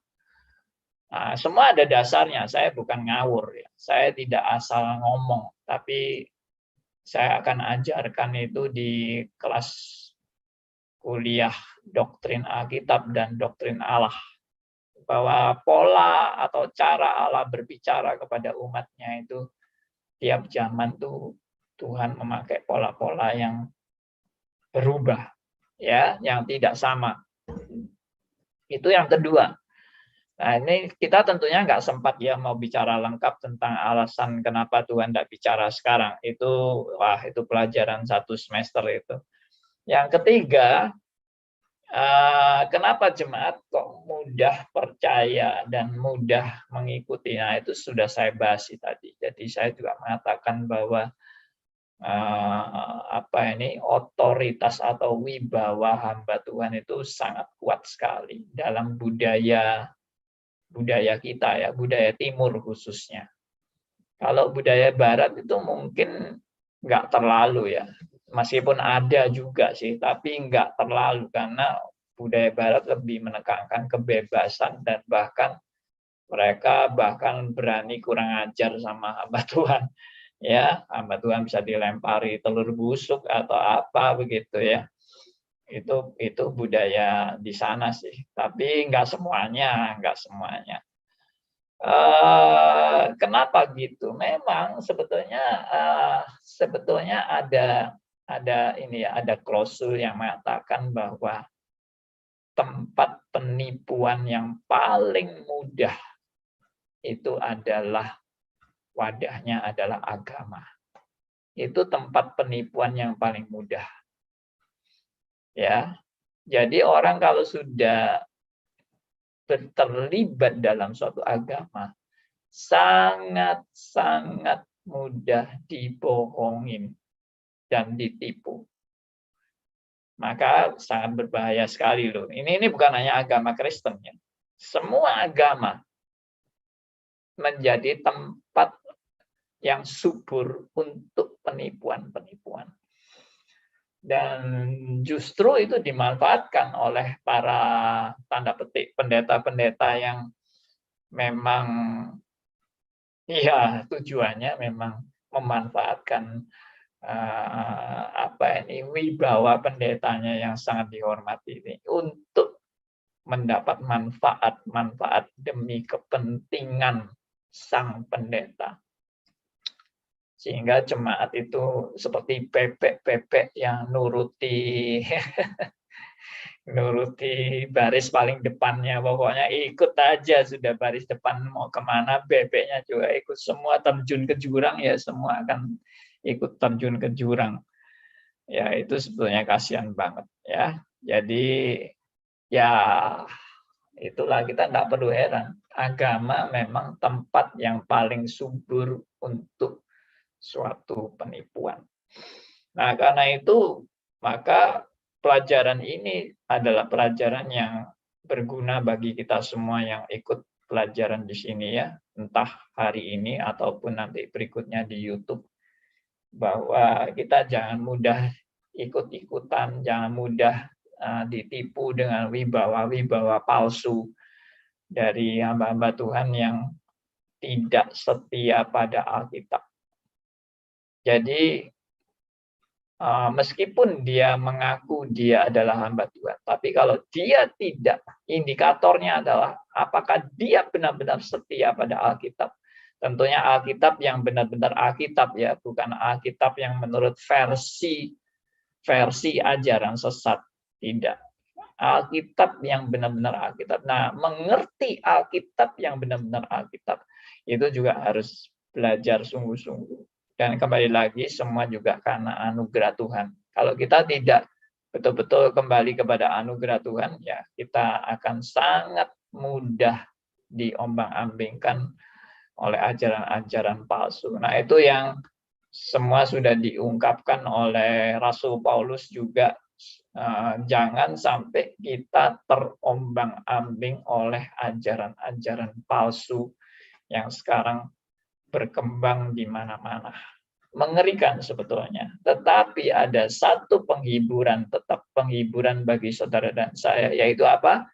Speaker 1: nah, semua ada dasarnya. Saya bukan ngawur, ya. Saya tidak asal ngomong, tapi saya akan ajarkan itu di kelas kuliah doktrin Alkitab dan doktrin Allah. Bahwa pola atau cara Allah berbicara kepada umatnya itu tiap zaman tuh Tuhan memakai pola-pola yang berubah, ya, yang tidak sama. Itu yang kedua. Nah, ini kita tentunya nggak sempat ya mau bicara lengkap tentang alasan kenapa Tuhan tidak bicara sekarang. Itu pelajaran 1 semester itu. Yang ketiga, kenapa jemaat kok mudah percaya dan mudah mengikuti? Nah, itu sudah saya bahas tadi. Jadi saya juga mengatakan bahwa otoritas atau wibawa hamba Tuhan itu sangat kuat sekali dalam budaya kita ya, budaya timur khususnya. Kalau budaya Barat itu mungkin nggak terlalu ya, meskipun ada juga sih, tapi nggak terlalu karena budaya Barat lebih menekankan kebebasan dan bahkan mereka bahkan berani kurang ajar sama hamba Tuhan. Ya, hamba Tuhan bisa dilempari telur busuk atau apa begitu ya. Itu budaya di sana sih, tapi nggak semuanya. Kenapa gitu? Memang sebetulnya ada ini ya, ada klausul yang mengatakan bahwa tempat penipuan yang paling mudah itu adalah wadahnya adalah agama. Itu tempat penipuan yang paling mudah. Ya. Jadi orang kalau sudah terlibat dalam suatu agama, sangat-sangat mudah dibohongin dan ditipu. Maka sangat berbahaya sekali loh. Ini bukan hanya agama Kristen ya. Semua agama menjadi tempat yang subur untuk penipuan-penipuan. Dan justru itu dimanfaatkan oleh para tanda petik pendeta-pendeta yang memang ya tujuannya memang memanfaatkan wibawa pendetanya yang sangat dihormati ini untuk mendapat manfaat demi kepentingan sang pendeta. Sehingga jemaat itu seperti bebek-bebek yang nuruti baris paling depannya, pokoknya ikut aja, sudah baris depan mau kemana bebeknya juga ikut, semua terjun ke jurang ya semua akan ikut terjun ke jurang. Ya itu sebetulnya kasihan banget ya. Jadi ya itulah, kita nggak perlu heran, agama memang tempat yang paling subur untuk suatu penipuan. Nah, karena itu maka pelajaran ini adalah pelajaran yang berguna bagi kita semua yang ikut pelajaran di sini ya, entah hari ini ataupun nanti berikutnya di YouTube, bahwa kita jangan mudah ikut-ikutan, jangan mudah ditipu dengan wibawa-wibawa palsu dari hamba-hamba Tuhan yang tidak setia pada Alkitab. Jadi meskipun dia mengaku dia adalah hamba Tuhan, tapi kalau dia tidak, indikatornya adalah apakah dia benar-benar setia pada Alkitab. Tentunya Alkitab yang benar-benar Alkitab ya, bukan Alkitab yang menurut versi ajaran sesat, tidak. Alkitab yang benar-benar Alkitab. Nah, mengerti Alkitab yang benar-benar Alkitab itu juga harus belajar sungguh-sungguh. Dan kembali lagi semua juga karena anugerah Tuhan. Kalau kita tidak betul-betul kembali kepada anugerah Tuhan, ya kita akan sangat mudah diombang-ambingkan oleh ajaran-ajaran palsu. Nah, itu yang semua sudah diungkapkan oleh Rasul Paulus juga. Jangan sampai kita terombang-ambing oleh ajaran-ajaran palsu yang sekarang berkembang di mana-mana. Mengerikan sebetulnya. Tetapi ada satu penghiburan, tetap penghiburan bagi saudara dan saya, yaitu apa?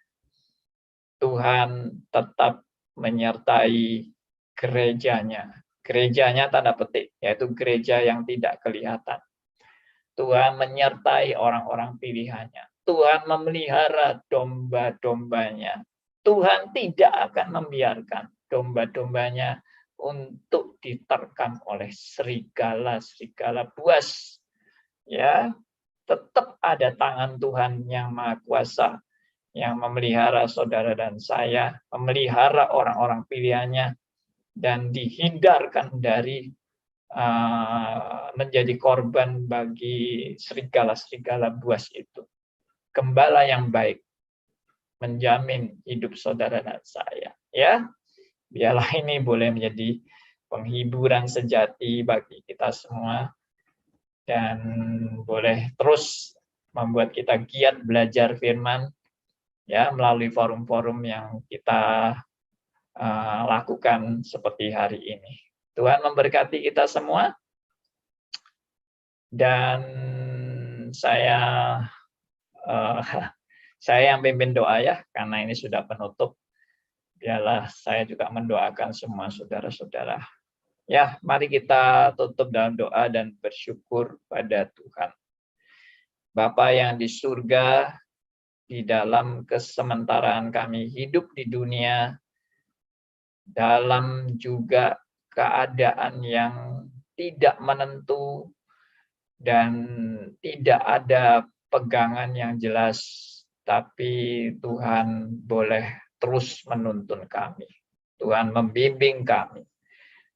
Speaker 1: Tuhan tetap menyertai gerejanya. Gerejanya tanda petik, yaitu gereja yang tidak kelihatan. Tuhan menyertai orang-orang pilihannya. Tuhan memelihara domba-dombanya. Tuhan tidak akan membiarkan domba-dombanya untuk diterkam oleh serigala-serigala buas. Ya, tetap ada tangan Tuhan yang Maha Kuasa yang memelihara saudara dan saya, memelihara orang-orang pilihannya, dan dihindarkan dari menjadi korban bagi serigala-serigala buas itu. Gembala yang baik menjamin hidup saudara dan saya. Ya, biarlah ini boleh menjadi penghiburan sejati bagi kita semua dan boleh terus membuat kita giat belajar firman ya melalui forum-forum yang kita lakukan seperti hari ini. Tuhan memberkati kita semua. Dan saya yang pimpin doa ya, karena ini sudah penutup. Biarlah saya juga mendoakan semua saudara-saudara. Ya, mari kita tutup dalam doa dan bersyukur pada Tuhan. Bapa yang di surga, di dalam kesementaraan kami hidup di dunia, dalam juga keadaan yang tidak menentu dan tidak ada pegangan yang jelas, tapi Tuhan boleh terus menuntun kami. Tuhan membimbing kami.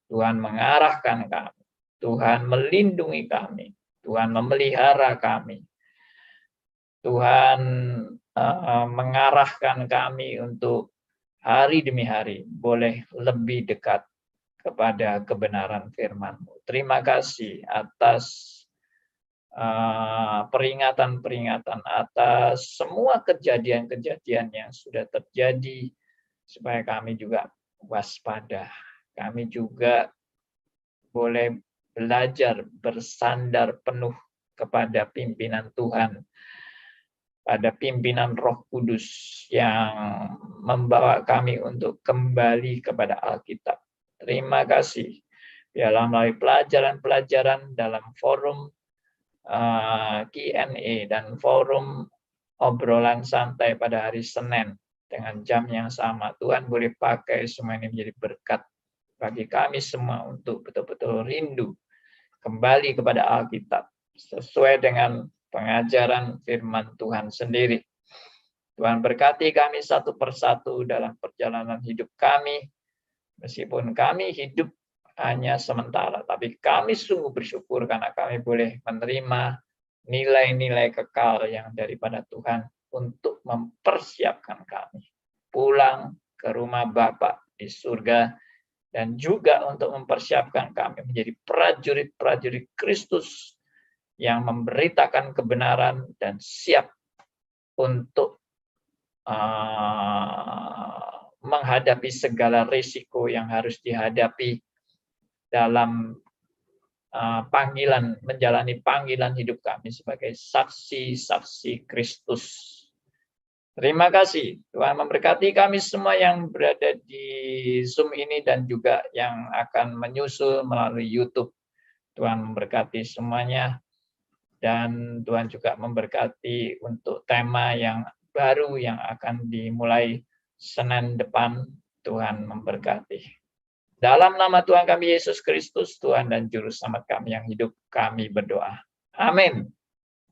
Speaker 1: Tuhan mengarahkan kami. Tuhan melindungi kami. Tuhan memelihara kami. Tuhan mengarahkan kami untuk hari demi hari boleh lebih dekat kepada kebenaran firman-Mu. Terima kasih atas peringatan-peringatan, atas semua kejadian-kejadian yang sudah terjadi, supaya kami juga waspada. Kami juga boleh belajar bersandar penuh kepada pimpinan Tuhan, pada pimpinan Roh Kudus yang membawa kami untuk kembali kepada Alkitab. Terima kasih. Biarlah melalui pelajaran-pelajaran dalam forum Q&A dan forum obrolan santai pada hari Senin dengan jam yang sama, Tuhan boleh pakai semua ini menjadi berkat bagi kami semua untuk betul-betul rindu kembali kepada Alkitab sesuai dengan pengajaran firman Tuhan sendiri. Tuhan berkati kami satu persatu dalam perjalanan hidup kami, meskipun kami hidup hanya sementara, tapi kami sungguh bersyukur karena kami boleh menerima nilai-nilai kekal yang daripada Tuhan untuk mempersiapkan kami pulang ke rumah Bapa di surga, dan juga untuk mempersiapkan kami menjadi prajurit-prajurit Kristus yang memberitakan kebenaran dan siap untuk menghadapi segala risiko yang harus dihadapi dalam menjalani panggilan hidup kami sebagai saksi-saksi Kristus. Terima kasih. Tuhan memberkati kami semua yang berada di Zoom ini dan juga yang akan menyusul melalui YouTube. Tuhan memberkati semuanya. Dan Tuhan juga memberkati untuk tema yang baru yang akan dimulai Senin depan. Tuhan memberkati. Dalam nama Tuhan kami Yesus Kristus, Tuhan dan Juru Selamat kami yang hidup, kami berdoa. Amin.